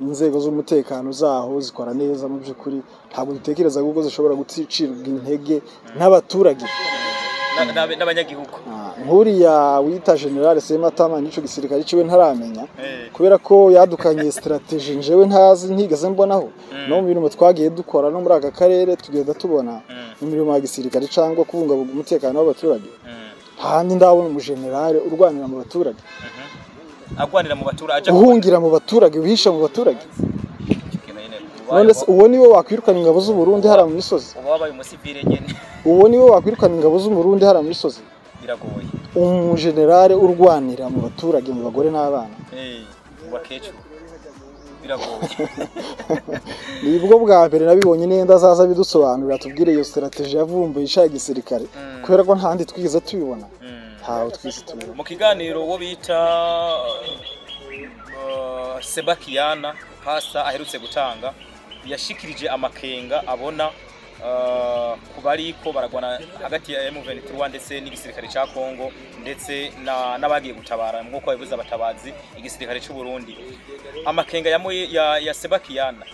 inzego z'umutekano zaho zikora neza mu by'ukuri ntabwo dutekereza ko zishobora gucirwa intege n'abaturage n'abanyagihugu nkuriya wita General Sematama nico gisirikare ciwe ntaramenya kubera ko yadukanye strategy njewe ntazi ntigeze mbonaho no mu bintu twagiye dukora no muri aka karere tugenda tubona imirimo ya gisirikare cyangwa kubungabunga umutekano w'abaturage handi ndabona umugenerale urwanira mu baturage agwanira mu baturage uhungira mu baturage uhisha mu baturage none uwo niwe wakwirukana ingabo z'u Burundi hara mu misozi wabaye umusivile nyene uwo niwe wakwirukana ingabo z'u Burundi hara mu misozi biragoye umugenerale urwanira mu baturage mu bagore n'abana bakecu biragoye nibwo bwa mbere nabibonye nenda zaza bidusobanurira tubwire iyo strategy yavumbuye isha gisirikare kubera ko ntandi twigize tubibona hawo twise tubibona mu kiganiro wo bita Sebakiana pasta aherutse gutanga yashikirije amakenga abona kubariko baragwana hagati ya M23 ndetse n'igisirikare ca Kongo ndetse n'abagiye gutabara nkuko babivuze abatabazi igisirikare cy'u Burundi amakenga ya Sebakiana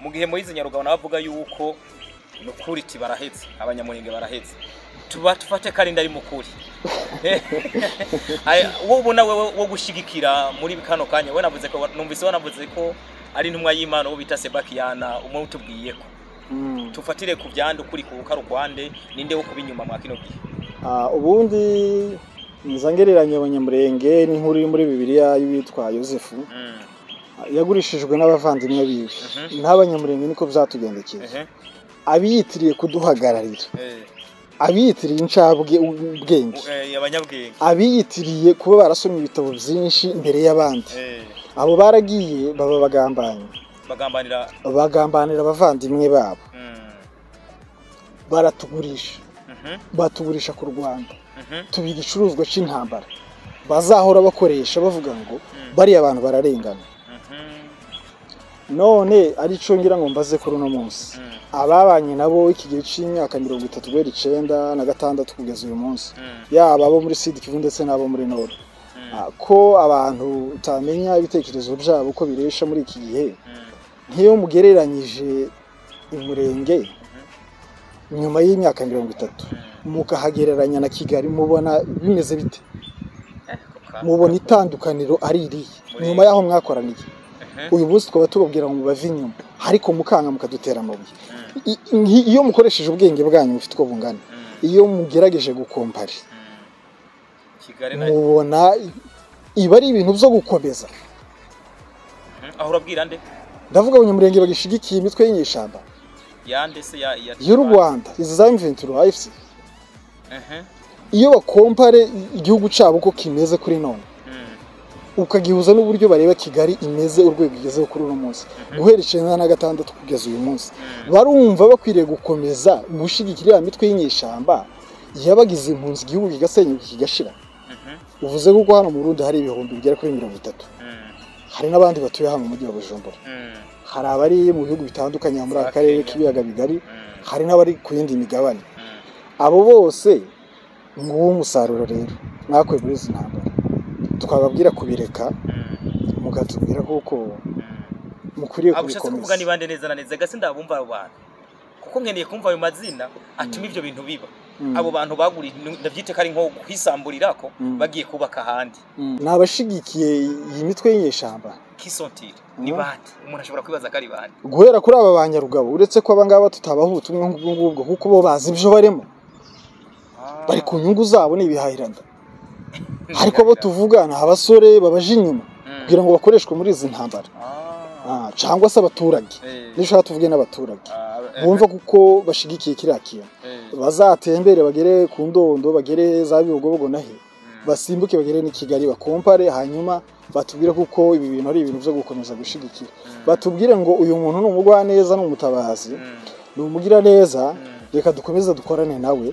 mu gihe Moise Nyarugabo nabavuga yuko nukuri tibarahetse abanyamurenge barahetse tufate kandi ndari mukuri wowe ubona wewe wo gushigikira muri bikano kanya we navuze ko numvise wanavuze ko ari ntumwa y'Imana wo bita Sebakiana umwe utubwiye ko tufatire ku byandi ukuri kubuka Rwande ninde wo kubinyuma mwa kino gihe ubundi nzangereranye abanyamurenge n'inkuru muri Bibiliya y'uwitwa Yosefu yagurishijwe n'abavandimwe biwe n'abanyamurenge niko byatugendekeye abiyitiriye kuduhagararira abiyitiriye incabwe ubwenge abanyabwenge abiyitiriye kuba barasomye ibitabo byinshi imbere y'abandi abo baragiye baba bagambanira abavandimwe babo baratugurisha batugurisha ku Rwanda tubiga igicuruzwa c'intambara bazahora bakoresha bavuga ngo bari abantu bararengana none arico ngira ngo mbaze kuri uno munsi ababanye nabo iki gihe c'imyaka 39 na 6 kugeza uyu munsi yaba abo muri Sud Kivu ndetse nabo muri Nord ko abantu utamenya ibitekerezo byabo ko biresha muri iki gihe nkiyo mugereranyije umurenge nyuma y'imyaka 30 mukahagereranya na Kigali mubona bimeze bite mubona itandukaniro ari iriye nyuma yaho mwakoraniye uyu munsi twaba tubabwira ngo bave inyuma ariko mukanga mukadutera amabuye iyo mukoresheje ubwenge bwanyu bufite uko bungana iyo mugerageje gukompara mubona iba ari ibintu byo gukomeza aho urabwira nde ndavuga abanyamurenge bagishigikiye imitwe y'inyeshamba yande se y'u Rwanda iza M23 AFC iyo bakompare igihugu cyabo uko kimeze kuri none ukagihuza n'uburyo bareba Kigali imeze urwego igezeho kuri uno munsi guhera 96 kugeza uyu munsi barumva bakwiriye gukomeza gushigikira ya mitwe y'inyeshamba yabagize impunzi igihugu kigasenyuka kigashira uvuze ko hano mu Burundi hari ibihumbi bigera kuri 30 hari n'abandi batuye hano mu mujyi wa Bujumbura hari abari mu bihugu bitandukanye muri akarere k'ibiyaga bigari hari n'abari ku yindi migabane abo bose nguwo umusaruro rero nakwe muri izi ntambara twababwira kubireka mugatubwira kuko mukuriye kubikomeza kuvuga ni bande neza na neza gase ndabumva abo bantu kuko nkeneye kumva ayo mazina atuma ivyo bintu biba abo bantu baguri ndavyite kari nko kwisamburira ko bagiye kubaka handi nabashigikiye iyi mitwe y'inyeshamba kisontire ni bande umuntu ashobora kwibaza kari bande guhera kuri aba banyarugabo uretse ko abangaba tutabahuta umwe ngubwo kuko bo bazi ibyo barimo bari ku nyungu zabo n'ibihahiranda ariko bo tuvugana abasore babaje inyuma kugira ngo bakoreshwe muri izi ntambara cyangwa se abaturage nishaka tuvuge n'abaturage bumva kuko bashigikiye kiriya kintu bazatembere bagere ku Ndondo bagere za Bibogobogo nahe basimbuke bagere ni Kigali bakompare hanyuma batubwire kuko ibi bintu ari ibintu byo gukomeza gushigikira batubwire ngo uyu muntu n'umugwa neza n'umutabazi n'umugira neza reka dukomeze dukorane nawe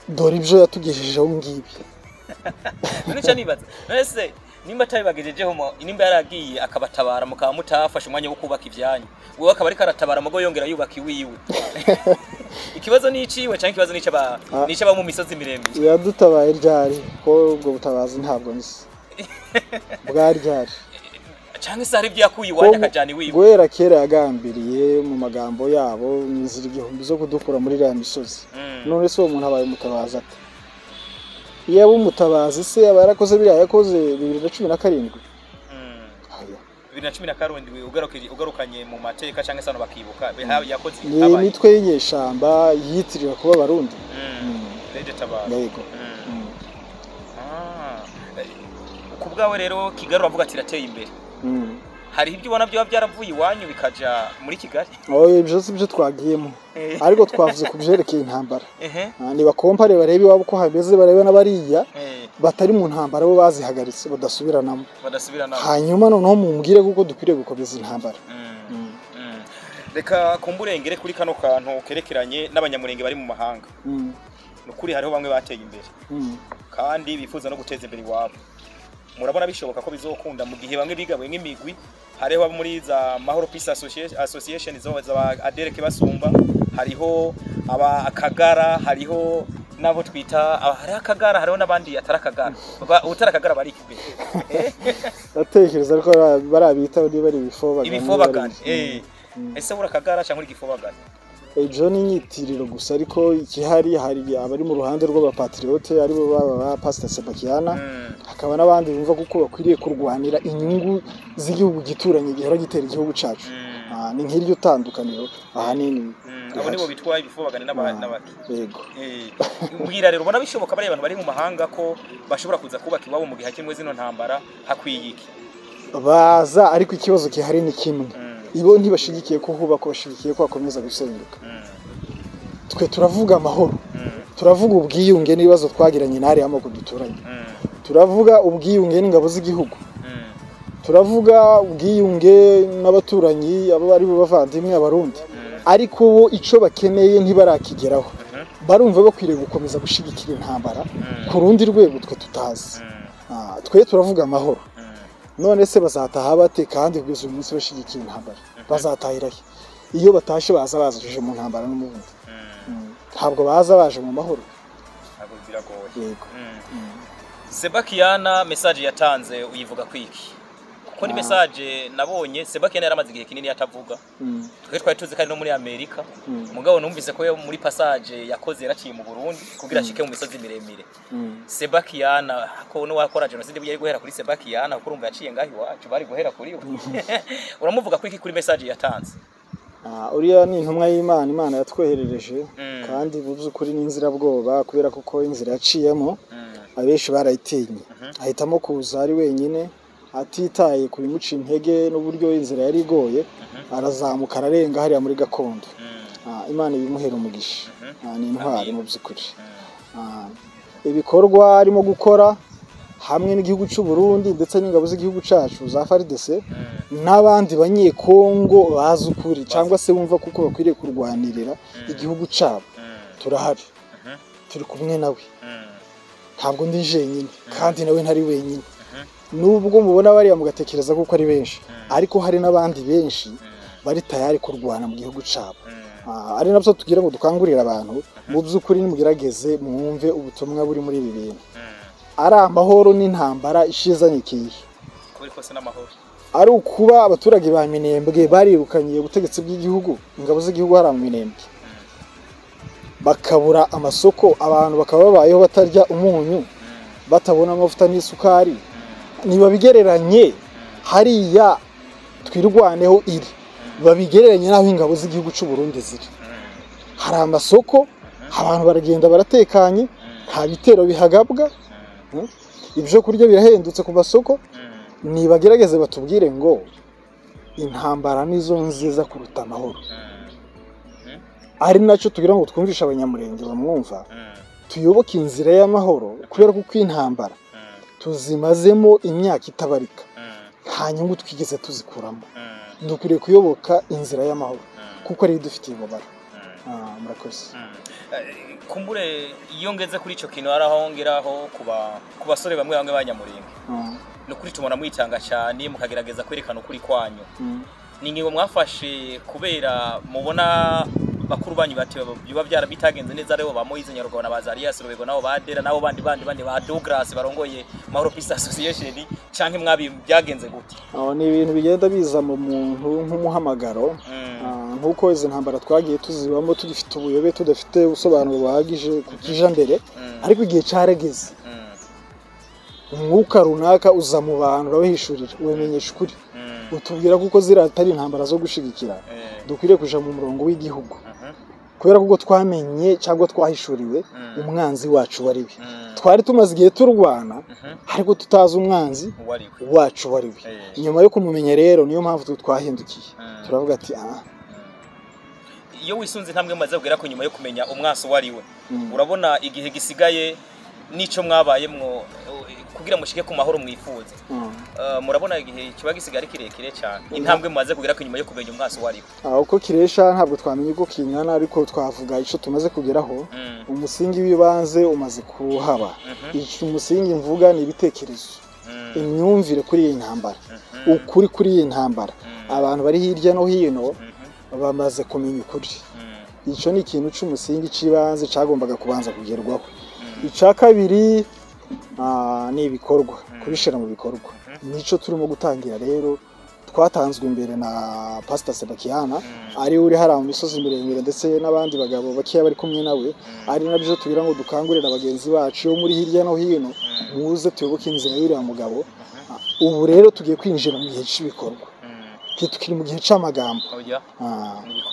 dore ibyo yatugejejeho ngibi nico nibaza ese nimba atabibagejejeho nimba yaragiye akabatabara mukaba mutafashe umwanya wo kubaka ivyanyu wewe akaba ari karatabara mugo yongera yubaka iwiwe ikibazo ni iciwe cyangwa ikibazo ni icaba mu misozi miremire yadutabaye ryari ko ubwo butabazi ntabwo nzi bwari ryari cyangwa se hari ibyakuye iwanya akajana iwiwe guhera kera yagambiriye mu magambo yabo n'inzira igihumbi zo kudukura muri iriya misozi none se uwo muntu abaye umutabazi ate yaba umutabazi se yaba yarakoze biriya yakoze 2017 2017 ugarukanye mu mateka cyangwa se bakibuka yakoze ni mitwe y'inyeshamba yitirira kuba abarundi Rede Tabara yego kubwawe rero Kigali uravuga ati rateye imbere hari ibyo ubona byo byaravuye iwanyu bikaja muri Kigali ibyo si byo twagiyemo ariko twavuze ku byerekeye intambara ni bakompare barebe iwabo ko hameze barebe n'abariya batari mu ntambara bo bazihagaritse badasubiranamo hanyuma noneho mumbwire kuko dukwiriye gukomeza intambara reka kumburengere kuri kano kantu kerekeranye n'abanyamurenge bari mu mahanga nukuri hariho bamwe bateye imbere kandi bifuza no guteza imbere iwabo murabona bishoboka ko bizokunda mu gihe bamwe bigabuye nk'imigwi hariho abo muri za Mahoro Peace Association zo za Adereke basumba hariho aba Akagara hariho nabo twita hari Akagara hariho nabandi atarakagara utarakagara bari kibe atekereza ariko barabita bari ibifobagana ese urakagara cyangwa igifobagana ejo ni nyitiriro gusa ariko ikihari hari abari mu ruhande rw'abapatriote aribo baba Pastor Sebakiana hakaba nabandi bumva kuko bakwiriye kurwanira inyungu z'igihugu gituranye gihora gitera igihugu cacu ni nk'iryo tandukaniro ahanini abo nibo bitwaye ibifobagane n'abaki yego ubwira rero ubona bishoboka bari abantu bari mu mahanga ko bashobora kuza kubaka iwabo mu gihe kimwe zino ntambara hakwiye iki baza ariko ikibazo kihari ni kimwe ibo ntibashigikiye ko hubako bashigikiye ko akomeza gusenguka twe turavuga amahoro turavuga ubwiyunge n'ibibazo twagiranye n'ari amoko duturanye turavuga ubwiyunge n'ingabo z'igihugu turavuga ubwiyunge n'abaturanyi abo bari bavandimwe abarundi ariko bo ico bakeneye ntibarakigeraho barumva bakwiriye gukomeza gushigikira intambara ku rundi rwego twe tutazi twe turavuga amahoro none se bazataha bate kandi kugeza uyu munsi bashigikiye intambara bazatahira iyo batashe baza baje mu ntambara n'umubundi ntabwo baza baje mu mahoro ntabwo biragoye yego Sebakiana message yatanze uyivuga kwiki kuko ni message nabonye Sebakiana yaramaze igihe kinini yatavuga twari tuzi kandi no muri Amerika mugabo numvise ko muri passage yakoze yaraciye mu Burundi kugira ashike mu misozi miremire Sebakiana ko no wakora genocide yari guhera kuri Sebakiana kurumva yaciye ngahi wacu bari guhera kuri we uramuvuga kwiki kuri message yatanze uriya ni intumwa y'Imana Imana yatweherereje kandi buvuze kuri n'inzira bwoba kubera kuko inzira yaciyemo abeshi barayitinye ahitamo kuza ari wenyine atitaye ku bimuca intege n'uburyo inzira yari igoye arazamuka ararenga hariya muri gakondo Imana ibimuhera umugisha ni intwari mu by'ukuri ibikorwa arimo gukora hamwe n'igihugu cy'u Burundi ndetse n'ingabo z'igihugu cacu za FARDC n'abandi banyekongo bazi ukuri cyangwa se bumva kuko bakwiriye kurwanirira igihugu cyabo turahari turi kumwe nawe ntabwo ndi jenyine kandi nawe ntari wenyine nubwo mubona bariya mugatekereza kuko ari benshi ariko hari n'abandi benshi bari tayari kurwana mu gihugu cyabo ari nabyo tugira ngo dukangurira abantu mu by'ukuri nimugerageze mwumve ubutumwa buri muri ibi bintu ari amahoro n'intambara ishizanye ikihe ari ukuba abaturage ba Minembwe barirukanye ubutegetsi bw'igihugu ingabo z'igihugu hari mu Minembwe bakabura amasoko abantu bakaba babayeho batarya umunyu batabona amavuta n'isukari niba bigereranye hariya twirwaneho iri babigereranye naho ingabo z'igihugu cy'u Burundi ziri hari amasoko abantu baragenda baratekanye nta bitero bihagabwa ibyo kurya birahendutse ku masoko nibagerageze batubwire ngo intambara nizo nziza kuruta amahoro ari nacyo tugira ngo twumvishe abanyamurenge bamwumva tuyoboke inzira y'amahoro kubera ko intambara tuzimazemo imyaka itabarika nta nyungu twigeze tuzikuramo dukwiriye kuyoboka inzira y'amahoro kuko ari dufitiye umumaro murakoze kumbure iyo ngeze kuri ico kintu arahongeraho ku basore bamwe bamwe banyamurenge no kuri tubona mwitanga cyane mukagerageza kwerekana ukuri kwanyu ni ngiwe mwafashe kubera mubona bakuru banyu bati biba byarabitagenze neza rero ba Moise Nyarugabo na Bazarias Rubego nabo badera nabo bandi ba Douglas barongoye Mahoro Peace Association canke mwabi byagenze gute ni ibintu bigenda biza mu muntu nk'umuhamagaro nkuko izi ntambara twagiye tuzibamo tugifite ubuyobe tudafite ubusobanuro buhagije kukija mbere ariko igihe caregeze umwuka runaka uza mu bantu urabahishurira umenyesha ukuri utubwira kuko ziratari intambara zo gushigikira dukwiriye kuja mu murongo w'igihugu kubera kuko twamenye cyangwa twahishuriwe umwanzi wacu wariwe twari tumaze igihe turwana ariko tutazi umwanzi wacu wariwe nyuma yo kumumenya rero niyo mpamvu twahindukiye turavuga ati iyo wisunze intambwe maze bwira ko nyuma yo kumenya umwansi wariwe urabona igihe gisigaye nico mwabayemwo kugira mushike ku mahoro mwifuza murabona igihe kiba gisigara kirekire cyane intambwe maze kugira ko nyuma yo kumenya umwansi wariwe uko kiresha ntabwo twamenye uko kingana ariko twavuga ico tumaze kugeraho umusingi w'ibanze umaze kuhaba umusingi mvuga ni ibitekerezo imyumvire kuri iyi ntambara ukuri kuri iyi ntambara abantu bari hirya no hino bamaze kumenya ukuri ico ni ikintu c'umusingi cibanze cagombaga kubanza kugerwaho ica kabiri ni ibikorwa kubishira mu bikorwa nico turimo gutangira rero twatanzwe imbere na Pastor Sebakiana ari uri hari mu misozi miremire ndetse n'abandi bagabo bakiya bari kumwe nawe ari nabyo tugira ngo dukangurira abagenzi bacu yo muri hirya no hino muze tuyoboke inzira y'uriya mugabo ubu rero tugiye kwinjira mu gihe cy'ibikorwa tukiri mu gihe c'amagambo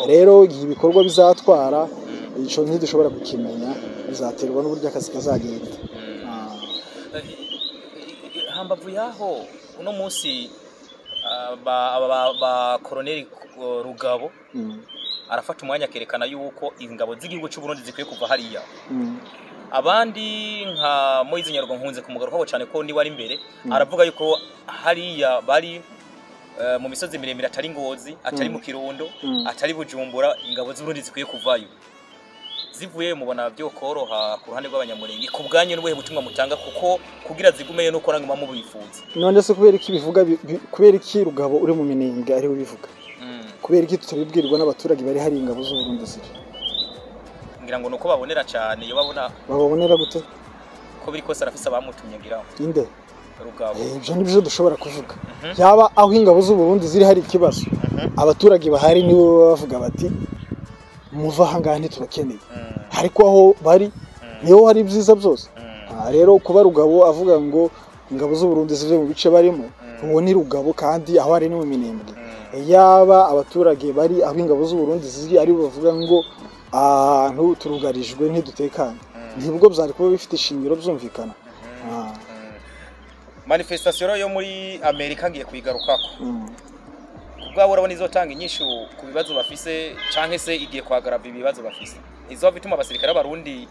rero igihe ibikorwa bizatwara ico ntidushobora kukimenya bizaterwa n'uburyo akazi kazagenda hambavu yaho uno munsi ba Colonel Rugabo arafata umwanya kerekana yuko ingabo z'igihugu cy'u Burundi zikwiye kuva hariya abandi nka Moise Nyarugabo nkunze kumugarukaho cyane ko ndi wari imbere aravuga yuko hariya bari mu misozi miremire atari Ngozi atari mu Kirundo atari Bujumbura ingabo z'u Burundi zikwiye kuvayo zivuye mubona byo koroha ku ruhande rw'abanyamurenge ku bwanyu n'ubuhe butumwa mutanga kuko kugira zigumeye no koranga mu bifuza none se kubera iki bivuga kubera iki Rugabo uri mu minembwe ari bivuga kubera iki tutabibwirwa n'abaturage bari hari ingabo z'u Burundi ziri ngira ngo nuko babonera cyane yo babonera gute ko biri kose arafise abamutumye ngira inde Rugabo ibyo nibyo dushobora kuvuga yaba aho ingabo z'u Burundi ziri hari ikibazo abaturage bahari nibo bavuga bati muva hangana ntitubakeneye ariko aho bari niho hari byiza byose rero kuba Rugabo avuga ngo ingabo z'u Burundi zive mu bice barimo uwo ni Rugabo kandi aho ari ni mu minembwe yaba abaturage bari aho ingabo z'u Burundi ziri ari bavuga ngo ahantu turugarijwe ntidutekanye nibwo byari kuba bifite ishingiro byumvikana manifestation yo muri Amerika ngiye kuyigarukako ubwo urabona izotanga inyishu ku bibazo bafise canke se igiye kwagaraba ibibazo bafise izo bituma abasirikare b'abarundi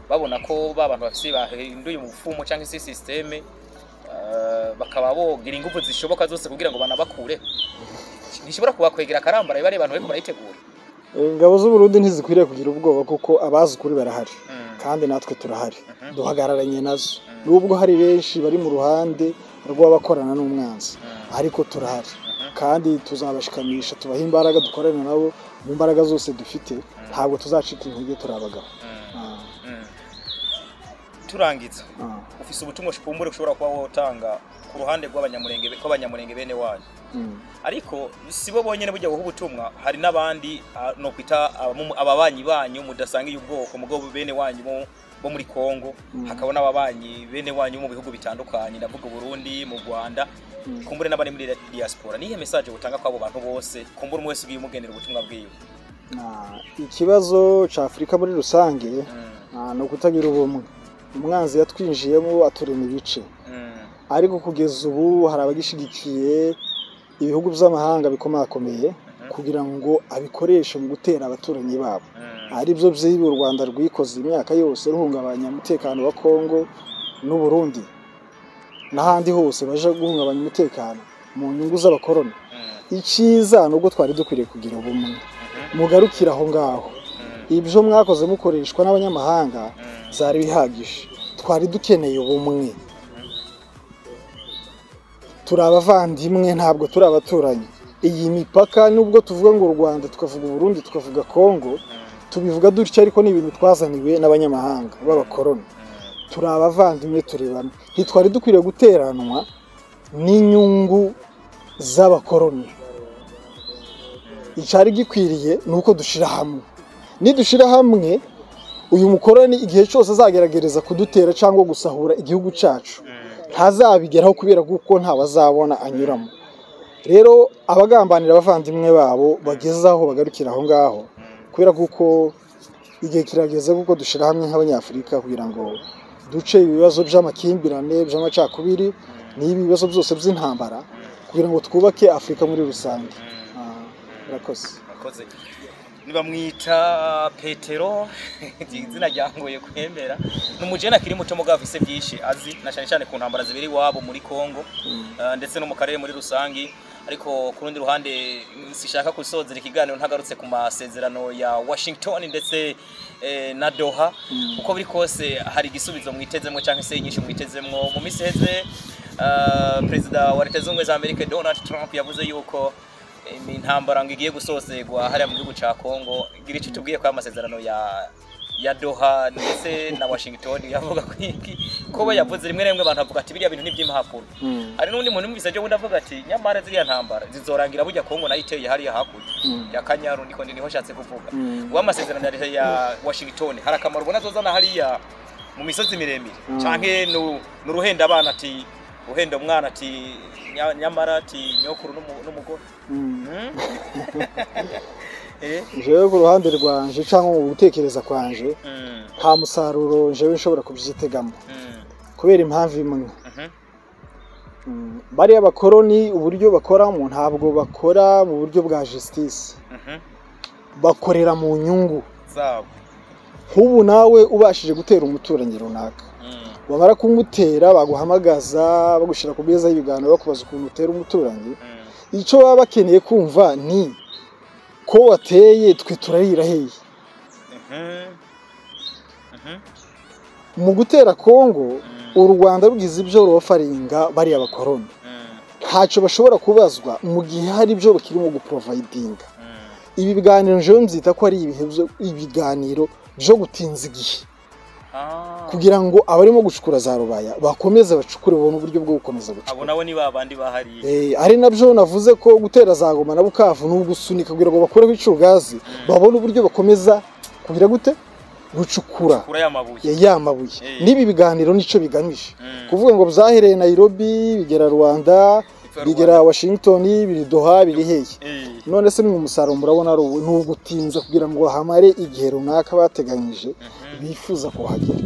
babona ko babantu bafise bahinduye umufumo canke se systeme bakaba bogira ingufu zishoboka zose kugira ngo banabakure nishobora kubakwegera karambara bari abantu bariko barayitegura ingabo z'u Burundi ntizikwiriye kugira ubwoba kuko abazi kuri barahari kandi natwe turahari duhagararanye nazo nubwo hari benshi bari mu ruhande rw'abakorana n'umwanzi ariko turahari kandi tuzabashikamisha tubaha imbaraga dukorana nabo mu mbaraga zose dufite ntabwo tuzacika intege turabagabo turangiza ufise ubutumwa shikumbure ushobora kuba wotanga ku ruhande rw'abanyamurenge bene wanyu ariko sibo bonyene bujya guha ubutumwa hari n'abandi no kwita ababanyi banyu mudasangiye ubwoko mugabo bene wanyu bo muri Kongo hakabona ababanyi bene wanyu mu bihugu bitandukanye ndavuga Burundi mu Rwanda kumbure n'abari muri diaspora nihe message utanga kwabo bantu bose kumbure umwe wese ugiye umugenera ubutumwa bwiwe ikibazo ca Afrika muri rusange no kutagira ubumwe umwanzi yatwinjiyemo aturema ibice ariko kugeza ubu hari abagishigikiye ibihugu by'amahanga bikomakomeye kugira ngo abikoreshe mu gutera abaturanyi babo ari byo byibi u Rwanda rwikoze imyaka yose ruhungabanya umutekano wa Kongo n'u Burundi n'ahandi hose baje guhungabanya umutekano mu nyungu z'abakoroni iciza nubwo twari dukwiriye kugira ubumwe mugarukira aho ngaho ibyo mwakoze mukoreshwa n'abanyamahanga zari bihagije twari dukeneye ubumwe turi abavandimwe ntabwo turi abaturanyi. Iyi mipaka nubwo tuvuga ngo u Rwanda tukavuga Burundi tukavuga Kongo tubivuga dutya ariko ni ibintu twazaniwe n'abanyamahanga b'abakoroni. Turi abavandimwe turi bamwe, ntitwari dukwiriye guteranwa n'inyungu z'abakoroni. Icyari gikwiriye nuko dushira hamwe, nidushira hamwe uyu mukoroni igihe cyose azageragereza kudutera cyangwa gusahura igihugu cyacu ntazabigeraho kubera kuko ntawazabona anyuramo. Rero abagambanira abavandimwe babo bagezaho bagarukira aho ngaho kubera kuko igihe kirageze kuko dushira hamwe nk'abanyafrika kugira ngo duce ibibazo by'amakimbirane by'amacakubiri n'ibibazo byose by'intambara kugira ngo twubake Afrika muri rusange. Murakoze. Niba mwita Petero izina ryangoye kwemera n'umujena kiri muco mugavise byinshi azi na cyane ku ntambara zibiri wabo muri Kongo ndetse no mu karere muri rusangi. Ariko ku rundi ruhande sishaka kusozera ikiganiro ntagarutse ku masezerano ya Washington ndetse na Doha uko biri kose hari igisubizo mwitezemo cyangwa se inyinshi mwitezemo. Mu miseze Perezida wa Leta Zunze Ubumwe za Amerika Donald Trump yavuze yuko intambara ngiye gusozegwa hariya mu gihugu ca Kongo. Gira icyo tubwiye kwa amasezerano ya Doha ndetse na Washington yavuga ko yavuze rimwe rimwe abantu bavuga ati biriya bintu n'iby'impapuro. Ari n'undi muntu mwise cyo ndavuga ati nyamara ziriya ntambara zizorangira burya Kongo nayo iteye hariya hakurya ya Kanyaru niho shatse kuvuga. Wa amasezerano ya Washington hari akamaro ubona zozana hariya mu misozi miremire canke n'uruhenda abana ati uhenda umwana ati nyamara ati nyokuru n'umugore. Jewe ku ruhande rwanje cyangwa mu gutekereza kwanje nta musaruro jewe nshobora kubyitegamo kubera impamvu imwe. Bari abakoroni uburyo bakoramo ntabwo bakora mu buryo bwa justice, bakorera mu nyungu zabo. Nk'ubu nawe ubashije gutera umuturanyi runaka bamara kumutera baguhamagaza bagushira ku meza y'ibiganiro bakubaza ukuntu utera umuturanyi, icyo baba bakeneye kumva ni ko wateye twe turarira heye. Mu gutera Kongo u Rwanda rugize ibyo rofaringa bari abakoroni ntacyo bashobora kubazwa mu gihe hari ibyo bakirimo guprovidinga. Ibi biganiro nje nzita ko ari ibiganiro byo gutinza igihe kugira ngo abarimo gucukura za rubaya bakomeze bacukure ubone uburyo bwo gukomeza gucukura. Abo nabo ni babandi bahari. Ari nabyo navuze ko gutera za Goma na Bukavu n'ugusunika kugira ngo bakoreho icugazi babone uburyo bakomeza kugira gute gucukura yamabuye. Nibi biganiro nico bigamije kuvuga ngo byahereye Nairobi bigera Rwanda bigera Washington biri Doha biri heye. None se mu musaruro murabona ari n'ugutinza kugira ngo hamare igihe runaka bateganyije bifuza kuhagera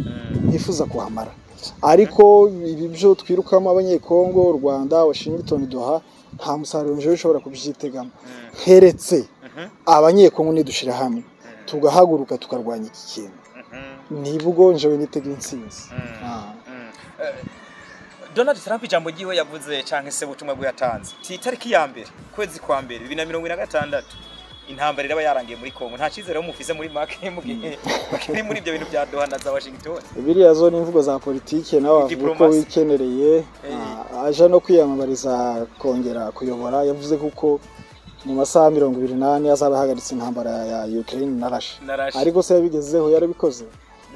bifuza kuhamara. Ariko ibi byo twirukamo abanyekongo Rwanda Washington Doha nta musaruro nje ushobora kubyitegamo heretse abanyekongo nidushira hamwe tugahaguruka tukarwanya iki kintu nibugo nje nitega intsinzi. Donald Trump ijambo giwe yavuze canke se butumwa bwo yatanze itariki ya mbere kwezi kwa mbere 2026 intambara iraba yarangiye muri Kongo. Nta cyizere yo mufise muri make mu gihe bakiri muri ibyo bintu bya Doha na za Washington. Biriya zo n'imvugo za politike nawe avuga ko wikenereye aje no kwiyamamariza kongera kuyobora. Yavuze kuko mu masaha 28 azaba hagaritse intambara ya Ukraine na Russia, ariko se yabigezeho yarabikoze.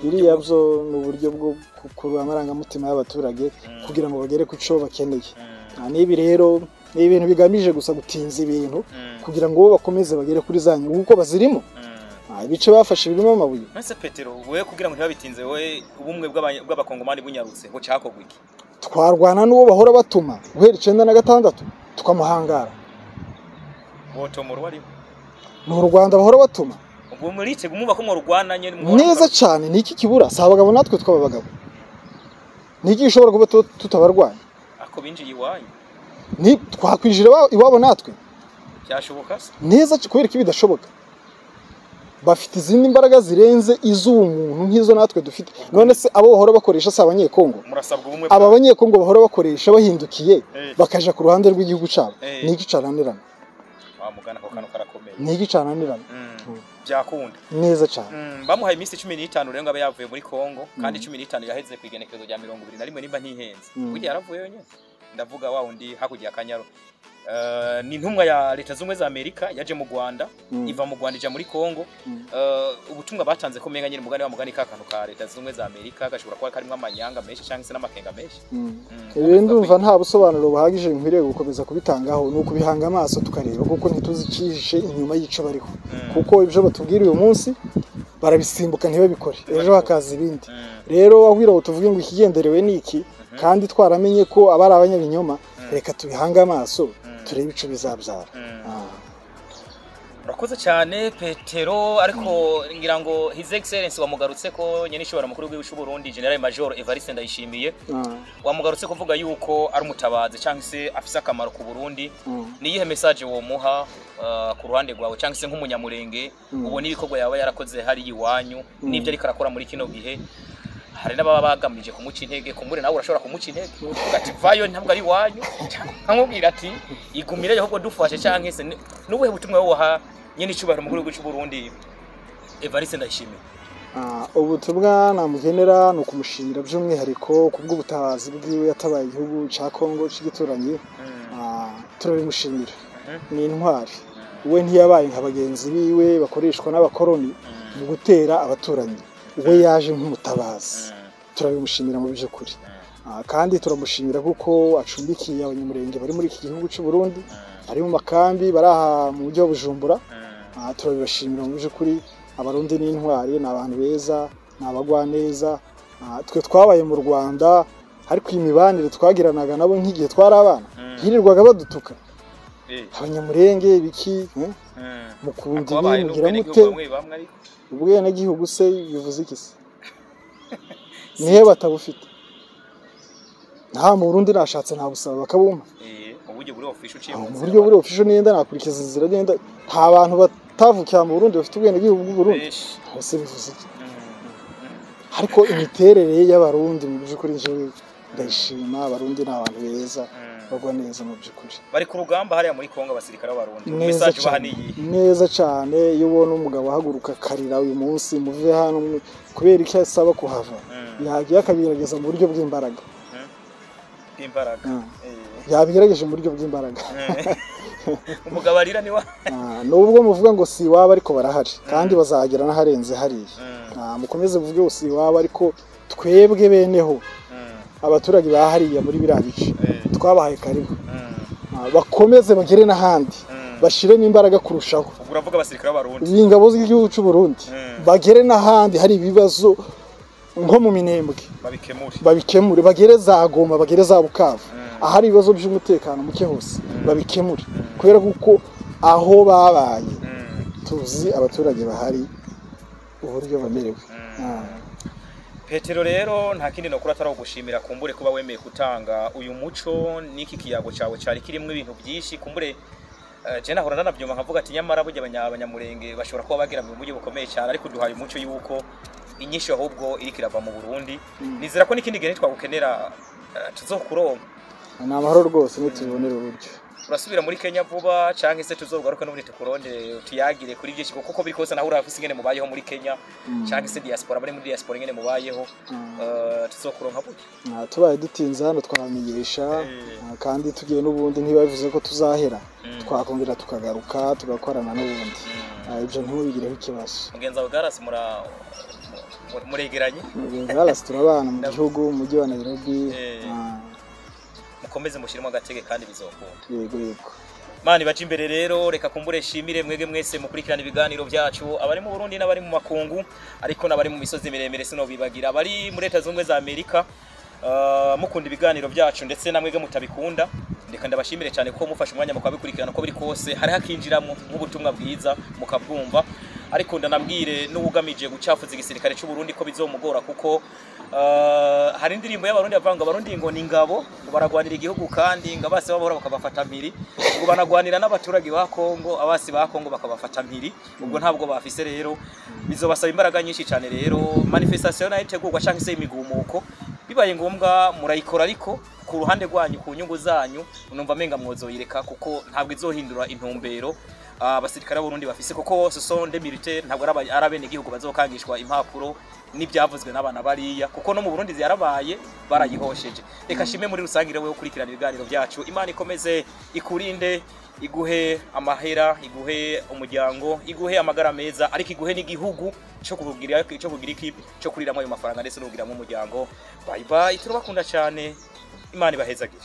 Biriya byo n'uburyo bwo kukurura amarangamutima y'abaturage kugira ngo bagere ku cyo bakeneye. Nibi rero ni ibintu bigamije gusa gutinza ibintu kugira ngo bakomeze bagere kuri zanyu uko bazirimo. Ibice bafashe birimo amabuye. Mase Petero we kugira ngo ntibabitinze we ubumwe bw'abakongomani bunyarutse ngo cyakogwa iki? Twarwana n'uwo bahora batuma guhera 96 tukamuhangara. Wotomoro wari mu Rwanda bahora batuma ubwo murice gumumva ko mu Rwanda nyene neza cyane. Niki kibura sabagabo natwe twabagabo niki ishobora kuba tutabarwanya ako binjiye iwanyu ni twakwijira iwabo natwe cyashoboka neza kubera ko bidashoboka. Bafite izindi imbaraga zirenze iz'umuntu nk'izo natwe dufite. None se abo bahora bakoresha se abanyekongo murasabwa ubumwe aba abanyekongo bahora bakoresha bahindukiye bakaja ku ruhande rw'igihugu cyabo niki cananirana mugana ko kano karakomeye niki cananirana byakunda neza cyane. Bamuhaye iminsi 15 rero ngabe yavuye muri Kongo kandi 15 yaheze kwigenekezo rya 21 nimba ntihenze burya yaravuye yonyene ndavuga wa undi hakurya Kanyaro ni ntumwa ya leta z'umwe za Amerika yaje mu Rwanda iva mu Rwanda ija muri Kongo ubutumwa batanze ko menga nyine mugani wa mugani kakantu ka leta z'umwe za Amerika gashobora kuba karimo amanyanga menshi cyangwa se n'amakenga menshi ndumva nta busobanuro buhagije nkwiriye gukomeza kubitangaho nuko bihanga amaso tukareba kuko ntituzicishe inyuma y'ico bariho kuko ibyo batubwira uyu munsi barabisimbuka ntibabikore ejo hakaza ibindi rero ahwira tuvuge ngo ikigenderewe niki kandi twaramenye ko abari abanyabinyoma reka tubihanga amaso turebe ico bizabyara urakoze cyane Petero ariko ngira ngo His Excellence wamugarutse ko nyene ishobora mukuru w'igihugu cy'u Burundi General Major Evariste Ndayishimiye wamugarutse kuvuga yuko ari umutabazi cyangwa se afise akamaro ku Burundi ni yihe message wo muha ku ruhande rwawe cyangwa se nk'umunyamurenge ubona ibikorwa yawe yarakoze hari iwanyu n'ibyo ariko arakora muri kino gihe hari n'ababa bagamije kumuca intege kumure nawe urashobora kumuca intege ugati vayo ntabwo ari wanyu nkamubwira ati igumire ahubwo dufashe cyangwa se nubuhe butumwa woha nyene icubahiro mukuru w'igihugu cy'u Burundi Evariste Ndayishimiye ubutumwa namugenera no kumushimira by'umwihariko kubw'ubutabazi bwiwe yatabaye igihugu ca Kongo c'igituranye turabimushimira ni intwari we ntiyabaye nka bagenzi biwe bakoreshwa n'abakoroni mu gutera abaturanyi we yaje nk'umutabazi turabimushimira mu by'ukuri kandi turamushimira kuko acumbikiye abanyamurenge bari muri iki gihugu cy'u Burundi ari mu makambi baraha mu buryo Bujumbura turabibashimira mu by'ukuri abarundi n'intwari n'abantu beza n'abagwa neza twe twabaye mu Rwanda ariko imibanire twagiranaga nabo nk'igihe twari abana hirirwaga badutuka abanyamurenge biki mukundi mugira mute ubwene gihugu se bivuze iki se nihe batabufite nta mu Burundi nashatse nta busaba bakabumpa mu buryo buri official nenda nakurikiza inzira nenda nta bantu batavukiye mu Burundi bafite ubwene gihugu bw'u Burundi hose bivuze iki ariko imiterere y'abarundi mu by'ukuri njewe ndayishima abarundi n'abantu beza bagwa neza mu by'ukuri bari ku rugamba hariya muri Kongo abasirikare b'abarundi message bahaniye neza cyane iyo ubona umugabo ahaguruka karira uyu munsi muve hano kubera iki asaba kuhava yagiye akabigerageza mu buryo bw'imbaraga yabigerageje mu buryo bw'imbaraga umugabo arira ni wa nubwo muvuga ngo si waba ariko barahari kandi bazagera n'aharenze hariya mukomeze muvuge ngo si waba ariko twebwe beneho abaturage bahariya muri birabice twabahaye karibu bakomeze bagere n'ahandi bashiremo imbaraga kurushaho uravuga abasirikare b'abarundi ingabo z'igihugu cy'u Burundi bagere n'ahandi hari ibibazo nko mu Minembwe babikemure bagere za Goma bagere za Bukavu ahari ibibazo by'umutekano muke hose babikemure kubera kuko aho babaye tuzi abaturage bahari uburyo bamerewe Petero rero nta kindi no kuri atari gushimira kumbure kuba wemeye gutanga uyu muco niki kiyago cyawe cyari kirimo ibintu byinshi kumbure je nahora nanavyuma nkavuga ati nyamara burya abanyamurenge bashobora kuba bagira mu buryo bukomeye cyane ariko duhaye umuco yuko inyisho ahubwo iri kirava mu Burundi nizera ko nikindi gene twagukenera tuzokuronka na mahoro rwose nitubonera uburyo urasubira muri Kenya vuba canke se tuzogaruka n'ubundi tukuronde tuyagire kuri byinshi kuko biri kose naho urafise ingene mubayeho muri Kenya canke se diaspora muri diaspora ingene mubayeho tuzokuronka buke tubaye dutinza hano twamenyesha kandi tugiye n'ubundi ntibavuze ko tuzahera twakongera tukagaruka tugakorana n'ubundi ibyo ntubigireho ikibazo mugenza wa Garas muregeranye Garas turabana mu gihugu mu mujyi wa Nairobi mukomeze mushirimo agatege kandi bizokunda yego mani baje imbere rero reka kumbure shimire mwege mwese mukurikirana ibiganiro byacu abari mu Burundi n'abari mu makungu ariko n'abari mu misozi miremire sino bibagira abari muri leta z'umwe za Amerika mukunda ibiganiro byacu ndetse namwege mutabikunda ndeka ndabashimire cyane ko mufashe umwanya mukabikurikirana ko biri kose hari hakinjiramo nk'ubutumwa bwiza mukabwumva ariko ndanabwire n'ubugamije gucafuza igisirikare cy'u Burundi ko bizomugora kuko hari indirimbo y'abarundi bavanga abarundi ngo ni ngabo baragwanira igihugu kandi ngabase babora bakabafata mpiri ngo banagwanira n'abaturage ba Kongo abasi ba Kongo bakabafata mpiri ubwo ntabwo bafise rero bizobasaba imbaraga nyinshi cyane rero manifestation nayitegurwa cyangwa se imigumuko bibaye ngombwa murayikora ariko ku ruhande rwanyu ku nyungu zanyu numva menga mwozoyireka kuko ntabwo izohindura intumbero abasirikare b'Urundi bafise kuko sosonde militaire ntabwo arabene igihugu bazokangishwa impapuro n'ibyavuzwe n'abana bariya kuko no mu Burundi yarabaye barayihosheje. Reka shime muri rusangire we ukurikirana ibiganiro byacu. Imana ikomeze ikurinde, iguhe amahera, iguhe umuryango, iguhe amagara meza, ariko iguhe n'igihugu cyo kugira ikipe cyo kuriramwe ayo mafaranga ndetse no kugiramwe umuryango. Bye bye, turabakunda cyane. Imana ibahezagire.